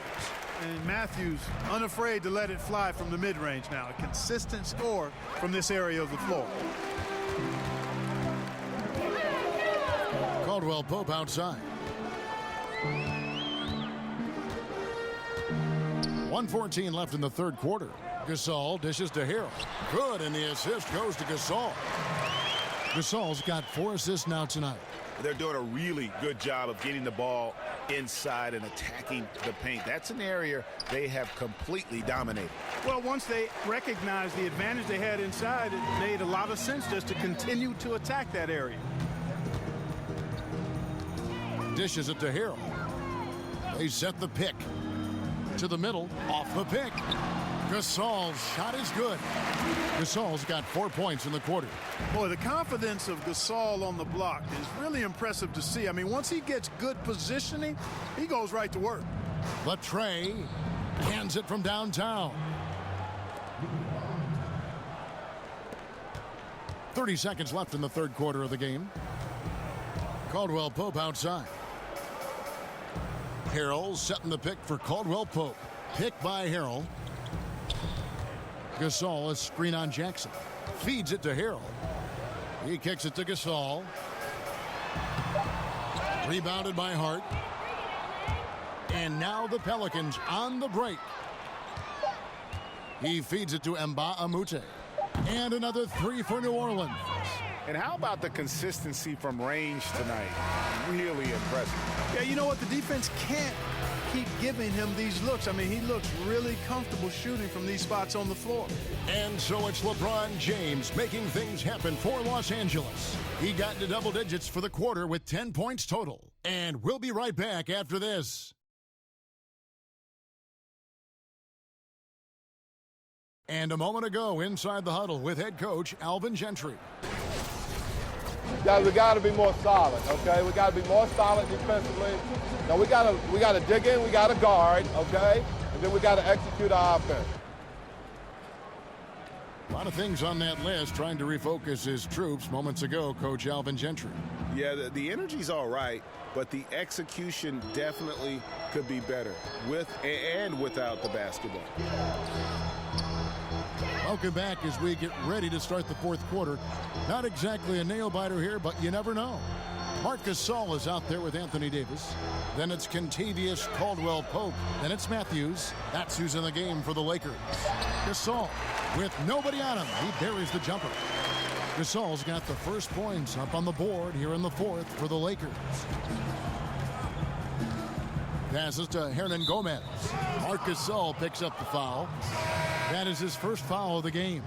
And Matthews unafraid to let it fly from the mid-range now. A consistent score from this area of the floor. Caldwell Pope outside. 1:14 left in the third quarter. Gasol dishes to Harrell. Good, and the assist goes to Gasol. Gasol's got 4 assists now tonight. They're doing a really good job of getting the ball inside and attacking the paint. That's an area they have completely dominated. Well, once they recognized the advantage they had inside, it made a lot of sense just to continue to attack that area. Dishes it to Harrell. They set the pick. To the middle, off the pick. Gasol's shot is good. Gasol's got 4 points in the quarter. Boy, the confidence of Gasol on the block is really impressive to see. I mean, once he gets good positioning, he goes right to work. Latrey hands it from downtown. 30 seconds left in the third quarter of the game. Caldwell Pope outside. Harrell setting the pick for Caldwell Pope. Pick by Harrell. Gasol, a screen on Jackson. Feeds it to Harrell. He kicks it to Gasol. Rebounded by Hart. And now the Pelicans on the break. He feeds it to Mbah-a-Moute. And another 3 for New Orleans. And how about the consistency from range tonight? Really impressive. Yeah, you know what? The defense can't keep giving him these looks. I mean, he looks really comfortable shooting from these spots on the floor. And so it's LeBron James making things happen for Los Angeles. He got into double digits for the quarter with 10 points total. And we'll be right back after this. And a moment ago, inside the huddle with head coach Alvin Gentry. Guys, we got to be more solid, okay? We got to be more solid defensively. Now we got to dig in, we got to guard, okay? And then we got to execute our offense. A lot of things on that list, trying to refocus his troops moments ago, Coach Alvin Gentry. Yeah, the energy's all right, but the execution definitely could be better with and without the basketball. Welcome back as we get ready to start the fourth quarter. Not exactly a nail-biter here, but you never know. Marc Gasol is out there with Anthony Davis. Then it's Kentavious Caldwell-Pope. Then it's Matthews. That's who's in the game for the Lakers. Gasol, with nobody on him, he buries the jumper. Gasol's got the first points up on the board here in the fourth for the Lakers. Passes to Hernan Gomez. Marc Gasol picks up the foul. That is his first foul of the game.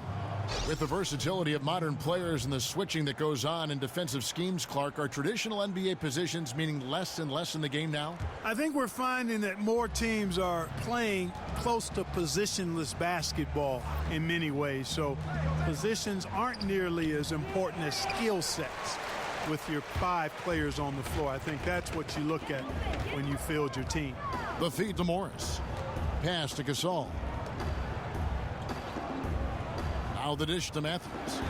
With the versatility of modern players and the switching that goes on in defensive schemes, Clark, are traditional NBA positions meaning less and less in the game now? I think we're finding that more teams are playing close to positionless basketball in many ways. So positions aren't nearly as important as skill sets with your 5 players on the floor. I think that's what you look at when you field your team. The feed to Morris. Pass to Gasol. Now the dish to Matthews.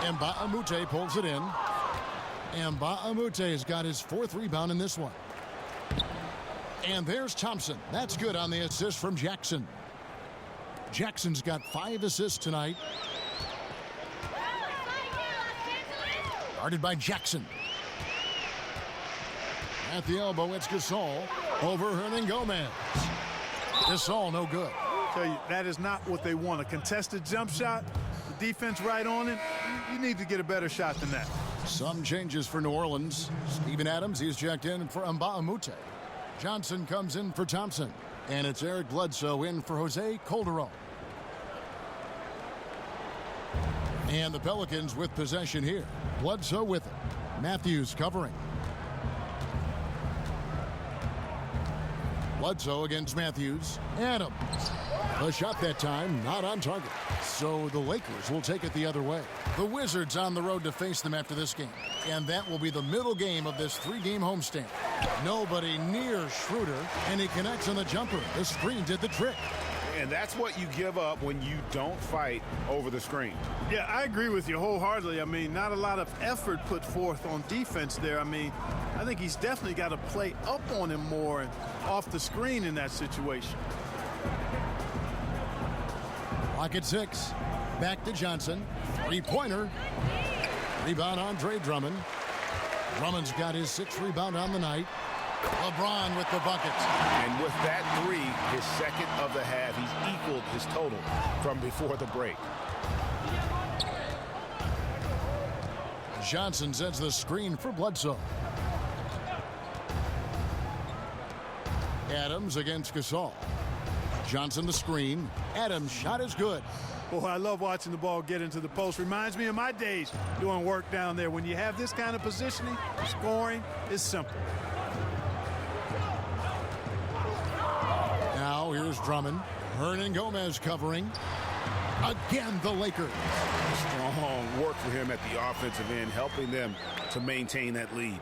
Mba'amute pulls it in. Mba'amute has got his 4th rebound in this one. And there's Thompson. That's good on the assist from Jackson. Jackson's got 5 assists tonight. Guarded by Jackson. At the elbow, it's Gasol. Over Hernan Gomez. Gasol, no good. Tell you, that is not what they want. A contested jump shot, the defense right on it. You need to get a better shot than that. Some changes for New Orleans. Steven Adams, he's checked in for Mba'amute. Johnson comes in for Thompson. And it's Eric Bledsoe in for Jose Calderon. And the Pelicans with possession here. Bledsoe with it. Matthews covering. Bledsoe against Matthews. Adams. A shot that time, not on target. So the Lakers will take it the other way. The Wizards on the road to face them after this game. And that will be the middle game of this 3-game homestand. Nobody near Schroeder, and he connects on the jumper. The screen did the trick. And that's what you give up when you don't fight over the screen. Yeah, I agree with you wholeheartedly. I mean, not a lot of effort put forth on defense there. I mean, I think he's definitely got to play up on him more and off the screen in that situation. Clock at 6. Back to Johnson. 3-pointer. Rebound Andre Drummond. Drummond's got his 6th rebound on the night. LeBron with the buckets. And with that 3, his 2nd of the half, he's equaled his total from before the break. Johnson sets the screen for Bledsoe. Adams against Gasol. Johnson the screen. Adams' shot is good. Boy, I love watching the ball get into the post. Reminds me of my days doing work down there. When you have this kind of positioning, scoring is simple. Now here's Drummond. Hernan Gomez covering. Again, the Lakers. Strong work for him at the offensive end, helping them to maintain that lead.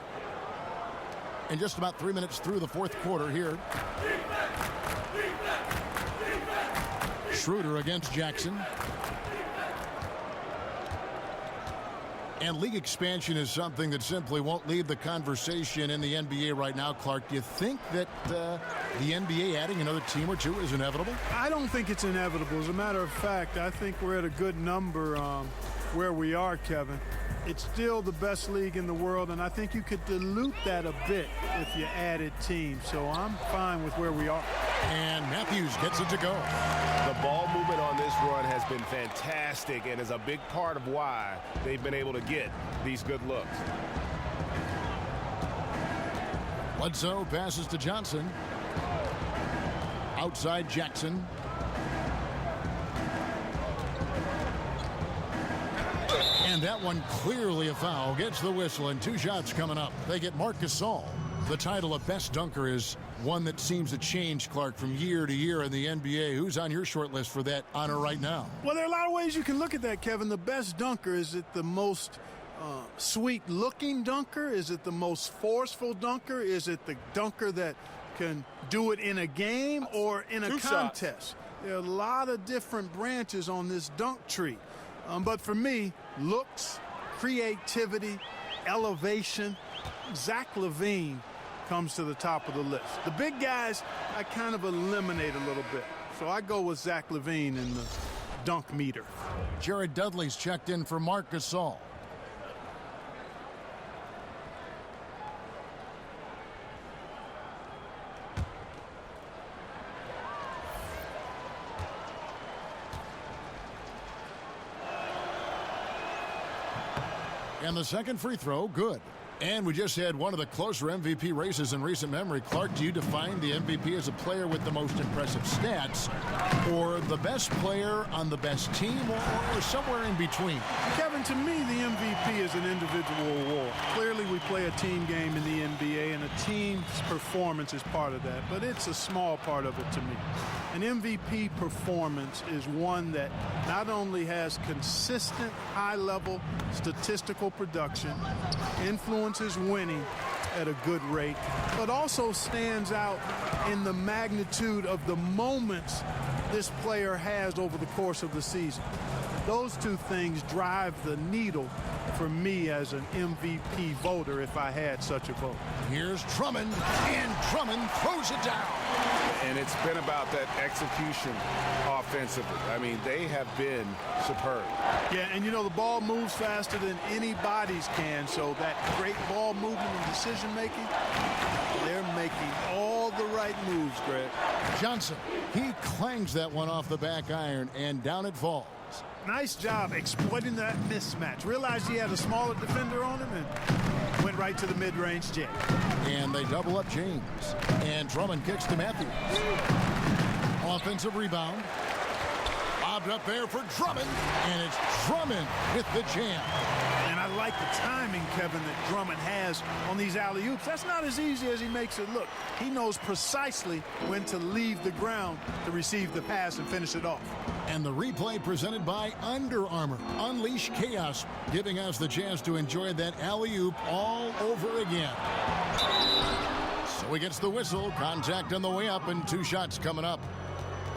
And just about 3 minutes through the fourth quarter here. Schroeder against Jackson. And league expansion is something that simply won't leave the conversation in the NBA right now, Clark. Do you think that the NBA adding another team or two is inevitable? I don't think it's inevitable. As a matter of fact, I think we're at a good number where we are, Kevin. It's still the best league in the world, and I think you could dilute that a bit if you added teams. So I'm fine with where we are. And Matthews gets it to go. The ball movement on this run has been fantastic and is a big part of why they've been able to get these good looks. Bledsoe passes to Johnson. Outside Jackson. And that one clearly a foul. Gets the whistle, and 2 shots coming up. They get Marc Gasol. The title of best dunker is one that seems to change, Clark, from year to year in the NBA. Who's on your short list for that honor right now? Well, there are a lot of ways you can look at that, Kevin. The best dunker, is it the most sweet-looking dunker? Is it the most forceful dunker? Is it the dunker that can do it in a game or in a contest? There are a lot of different branches on this dunk tree. But for me, looks, creativity, elevation, Zach LaVine comes to the top of the list. The big guys, I kind of eliminate a little bit. So I go with Zach LaVine in the dunk meter. Jared Dudley's checked in for Marc Gasol. And the second free throw, good. And we just had one of the closer MVP races in recent memory. Clark, do you define the MVP as a player with the most impressive stats, or the best player on the best team, or somewhere in between? Kevin, to me, the MVP is an individual award. Clearly, we play a team game in the NBA, and a team's performance is part of that, but it's a small part of it to me. An MVP performance is one that not only has consistent, high-level statistical production, influences winning at a good rate, but also stands out in the magnitude of the moments this player has over the course of the season. Those two things drive the needle for me as an MVP voter if I had such a vote. Here's Drummond, and Drummond throws it down. And it's been about that execution offensively. I mean, they have been superb. Yeah, and you know, the ball moves faster than anybody's can, so that great ball movement and decision-making, they're making all the right moves, Greg. Johnson, he clangs that one off the back iron, and down it falls. Nice job exploiting that mismatch. Realized he had a smaller defender on him and went right to the mid-range jam. And they double up James. And Drummond kicks to Matthews. Offensive rebound. Bobbed up there for Drummond. And it's Drummond with the jam. And I like the timing, Kevin, that Drummond has on these alley-oops. That's not as easy as he makes it look. He knows precisely when to leave the ground to receive the pass and finish it off. And the replay presented by Under Armour. Unleash chaos, giving us the chance to enjoy that alley-oop all over again. So he gets the whistle, contact on the way up, and 2 shots coming up.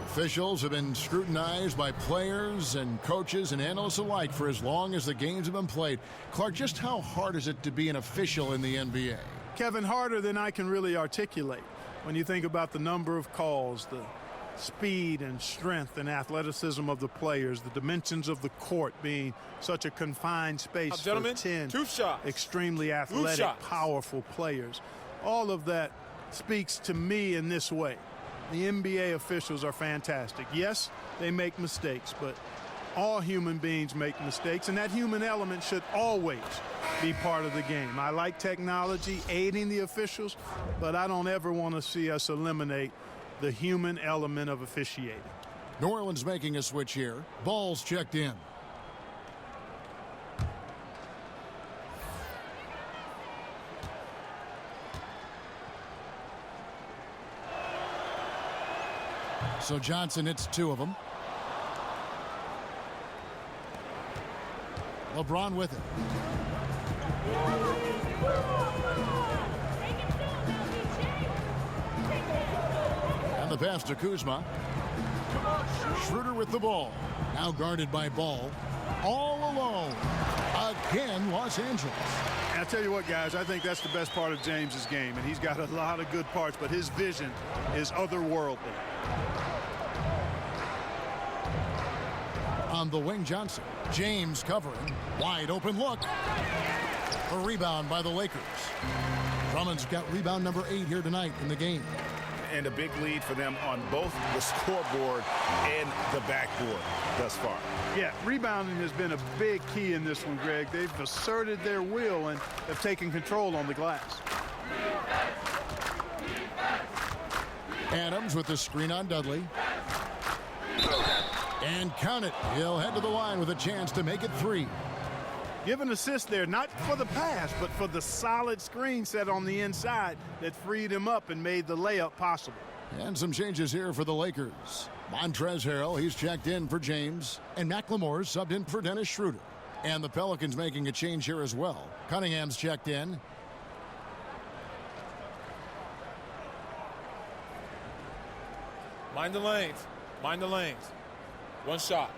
Officials have been scrutinized by players and coaches and analysts alike for as long as the games have been played. Clark, just how hard is it to be an official in the NBA? Kevin, harder than I can really articulate. When you think about the number of calls, the speed and strength and athleticism of the players, the dimensions of the court being such a confined space for 10 extremely athletic, powerful players. All of that speaks to me in this way. The NBA officials are fantastic. Yes, they make mistakes, but all human beings make mistakes, and that human element should always be part of the game. I like technology aiding the officials, but I don't ever want to see us eliminate the human element of officiating. New Orleans making a switch here. Ball's checked in. So Johnson hits 2 of them. LeBron with it. And the pass to Kuzma. Schroeder with the ball. Now guarded by Ball. All alone. Again, Los Angeles. And I'll tell you what, guys, I think that's the best part of James's game. And he's got a lot of good parts, but his vision is otherworldly. On the wing, Johnson. James covering. Wide open look. A rebound by the Lakers. Drummond's got rebound number 8 here tonight in the game. And a big lead for them on both the scoreboard and the backboard thus far. Yeah, rebounding has been a big key in this one, Greg. They've asserted their will and have taken control on the glass. Adams with the screen on Dudley. And count it. He'll head to the line with a chance to make it 3. Give an assist there, not for the pass, but for the solid screen set on the inside that freed him up and made the layup possible. And some changes here for the Lakers. Montrezl Harrell, he's checked in for James. And McLemore's subbed in for Dennis Schroeder. And the Pelicans making a change here as well. Cunningham's checked in. Mind the lanes. Mind the lanes. One shot.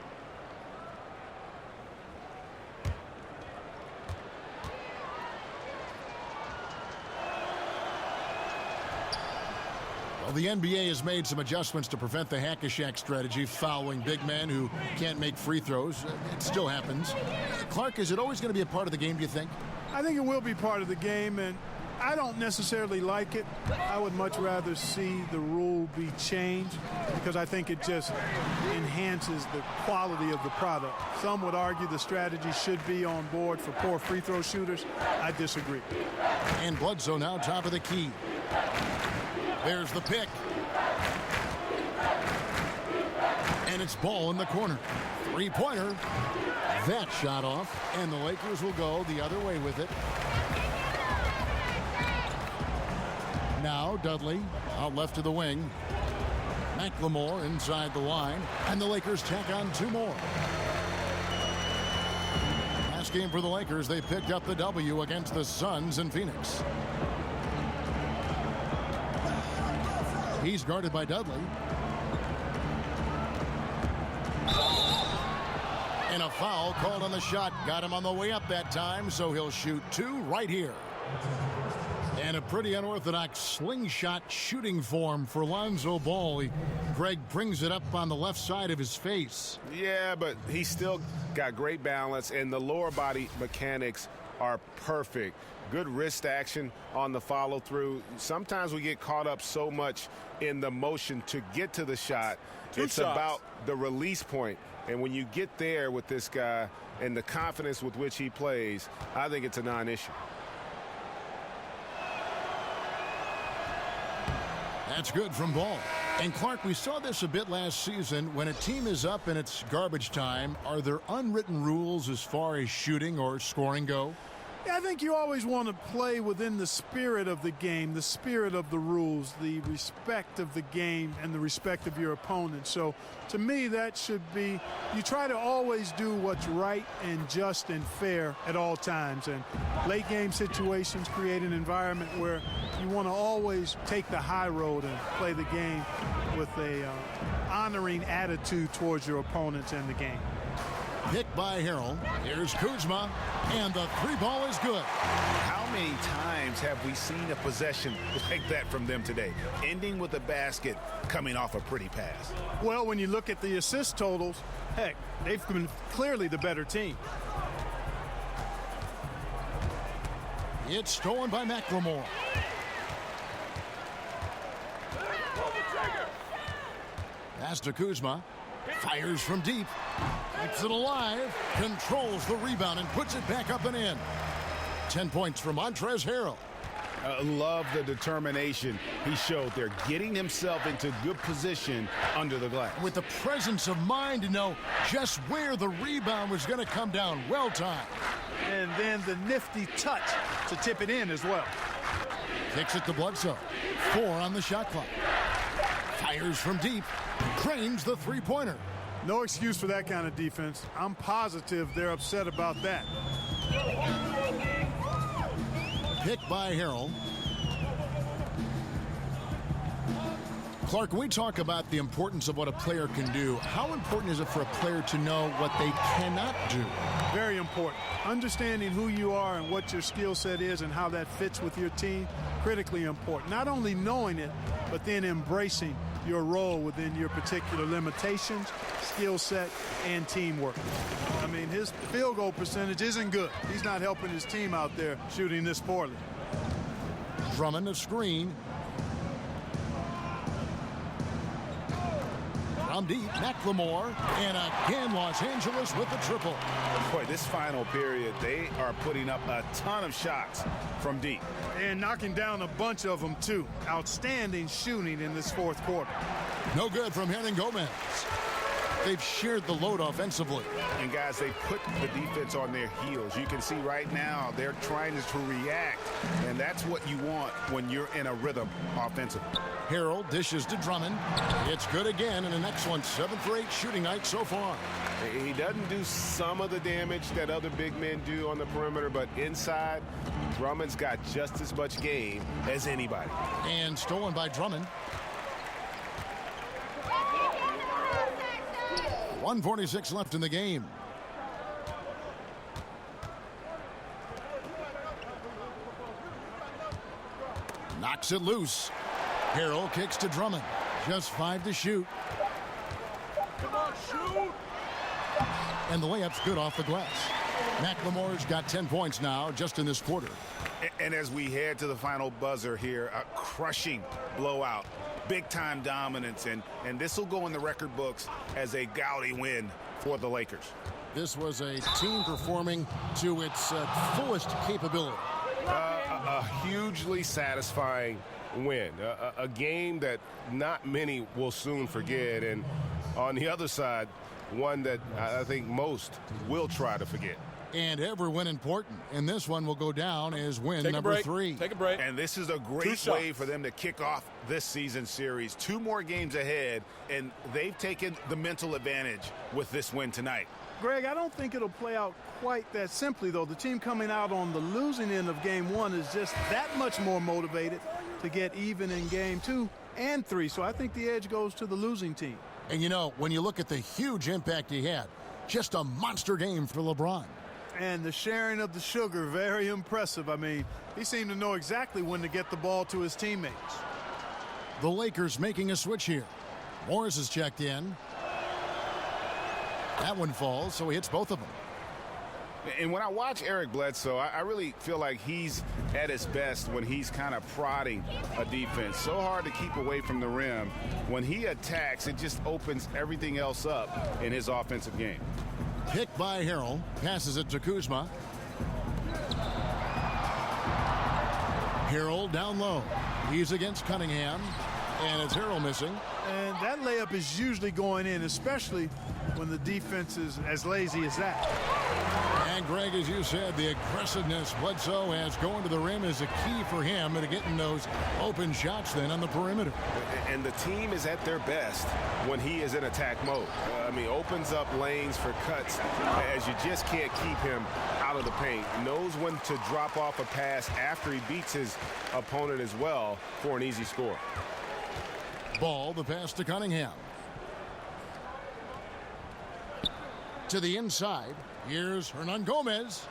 Well, the NBA has made some adjustments to prevent the hack-a-shack strategy, fouling big men who can't make free throws. It still happens. Clark, is it always going to be a part of the game, do you think? I think it will be part of the game, and I don't necessarily like it. I would much rather see the rule be changed because I think it just enhances the quality of the product. Some would argue the strategy should be on board for poor free throw shooters. I disagree. And Bledsoe now top of the key. There's the pick. And it's Ball in the corner. Three-pointer. That shot off, and the Lakers will go the other way with it. Now Dudley out left to the wing. McLemore inside the line, and the Lakers tack on 2 more. Last game for the Lakers, they picked up the W against the Suns in Phoenix. He's guarded by Dudley. And a foul called on the shot. Got him on the way up that time, so he'll shoot 2 right here. And a pretty unorthodox slingshot shooting form for Lonzo Ball. Greg brings it up on the left side of his face. Yeah, but he's still got great balance, and the lower body mechanics are perfect. Good wrist action on the follow-through. Sometimes we get caught up so much in the motion to get to the shot. It's about the release point. And when you get there with this guy and the confidence with which he plays, I think it's a non-issue. That's good from Ball. And Clark, we saw this a bit last season. When a team is up and it's garbage time, are there unwritten rules as far as shooting or scoring go? Yeah, I think you always want to play within the spirit of the game, the spirit of the rules, the respect of the game, and the respect of your opponent. So, to me, that should be, you try to always do what's right and just and fair at all times. And late game situations create an environment where you want to always take the high road and play the game with a honoring attitude towards your opponents and the game. Picked by Harrell. Here's Kuzma, and the 3-ball is good. How many times have we seen a possession like that from them today, ending with a basket coming off a pretty pass? Well, when you look at the assist totals, heck, they've been clearly the better team. It's stolen by McLemore. Pass to Kuzma. Fires from deep. Keeps it alive. Controls the rebound and puts it back up and in. 10 points from Montrezl Harrell. Love the determination he showed there, getting himself into good position under the glass. With the presence of mind to know just where the rebound was going to come down. Well timed. And then the nifty touch to tip it in as well. Kicks it to Bledsoe. 4 on the shot clock. Fires from deep. Cranes the 3-pointer. No excuse for that kind of defense. I'm positive they're upset about that. Picked by Harrell. Clark, when we talk about the importance of what a player can do, how important is it for a player to know what they cannot do? Very important. Understanding who you are and what your skill set is and how that fits with your team, critically important. Not only knowing it, but then embracing your role within your particular limitations, skill set, and teamwork. I mean, his field goal percentage isn't good. He's not helping his team out there shooting this poorly. Drummond a screen. From deep, McLemore. And again, Los Angeles with the triple. Boy, this final period, they are putting up a ton of shots from deep. And knocking down a bunch of them, too. Outstanding shooting in this fourth quarter. No good from Hernangomez. They've shared the load offensively. And, guys, they put the defense on their heels. You can see right now they're trying to react, and that's what you want when you're in a rhythm offensively. Harrell dishes to Drummond. It's good again, and an excellent 7 for 8 shooting night so far. He doesn't do some of the damage that other big men do on the perimeter, but inside, Drummond's got just as much game as anybody. And stolen by Drummond. 1:46 left in the game. Knocks it loose. Harrell kicks to Drummond. Just 5 to shoot. Come on, shoot! And the layup's good off the glass. McLemore's got 10 points now just in this quarter. And as we head to the final buzzer here, a crushing blowout. Big-time dominance, and this will go in the record books as a gaudy win for the Lakers. This was a team performing to its fullest capability. A hugely satisfying win. A game that not many will soon forget, and on the other side, one that I think most will try to forget. And every win important. And this one will go down as win number 3. Take a break. And this is a great way for them to kick off this season series. 2 more games ahead, and they've taken the mental advantage with this win tonight. Greg, I don't think it'll play out quite that simply, though. The team coming out on the losing end of game 1 is just that much more motivated to get even in game 2 and 3. So I think the edge goes to the losing team. And, you know, when you look at the huge impact he had, just a monster game for LeBron. And the sharing of the sugar, very impressive. I mean, he seemed to know exactly when to get the ball to his teammates. The Lakers making a switch here. Morris is checked in. That one falls, so he hits both of them. And when I watch Eric Bledsoe, I really feel like he's at his best when he's kind of prodding a defense. So hard to keep away from the rim. When he attacks, it just opens everything else up in his offensive game. Picked by Harrell, passes it to Kuzma. Harrell down low. He's against Cunningham, and it's Harrell missing. And that layup is usually going in, especially when the defense is as lazy as that. And Greg, as you said, the aggressiveness Bledsoe has going to the rim is a key for him to getting those open shots then on the perimeter. And the team is at their best when he is in attack mode. I mean, opens up lanes for cuts as you just can't keep him out of the paint. Knows when to drop off a pass after he beats his opponent as well for an easy score. Ball, the pass to Cunningham. To the inside. Here's Hernangomez.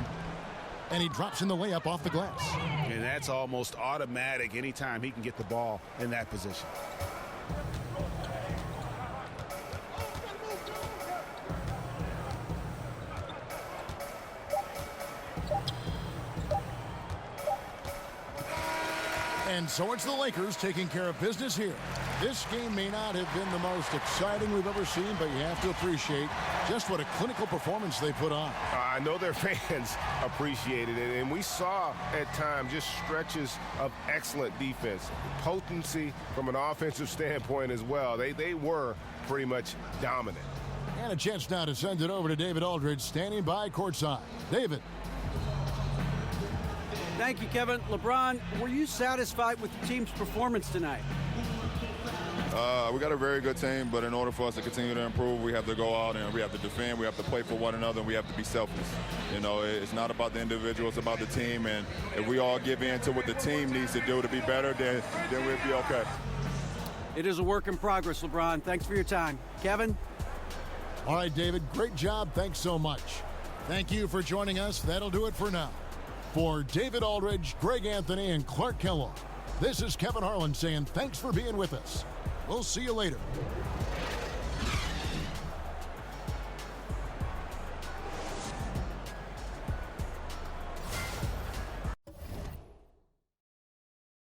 And he drops in the layup off the glass. And that's almost automatic anytime he can get the ball in that position. And so it's the Lakers taking care of business here. This game may not have been the most exciting we've ever seen, but you have to appreciate just what a clinical performance they put on. I know their fans appreciated it, and we saw at times just stretches of excellent defense. Potency from an offensive standpoint as well. They were pretty much dominant. And a chance now to send it over to David Aldridge, standing by courtside. David. Thank you, Kevin. LeBron, were you satisfied with the team's performance tonight? We got a very good team, but in order for us to continue to improve, we have to go out and we have to defend, we have to play for one another, and we have to be selfless. You know, it's not about the individual, it's about the team, and if we all give in to what the team needs to do to be better, then we'll be okay. It is a work in progress, LeBron. Thanks for your time. Kevin? All right, David, great job. Thanks so much. Thank you for joining us. That'll do it for now. For David Aldridge, Greg Anthony, and Clark Kellogg, this is Kevin Harlan saying thanks for being with us. We'll see you later.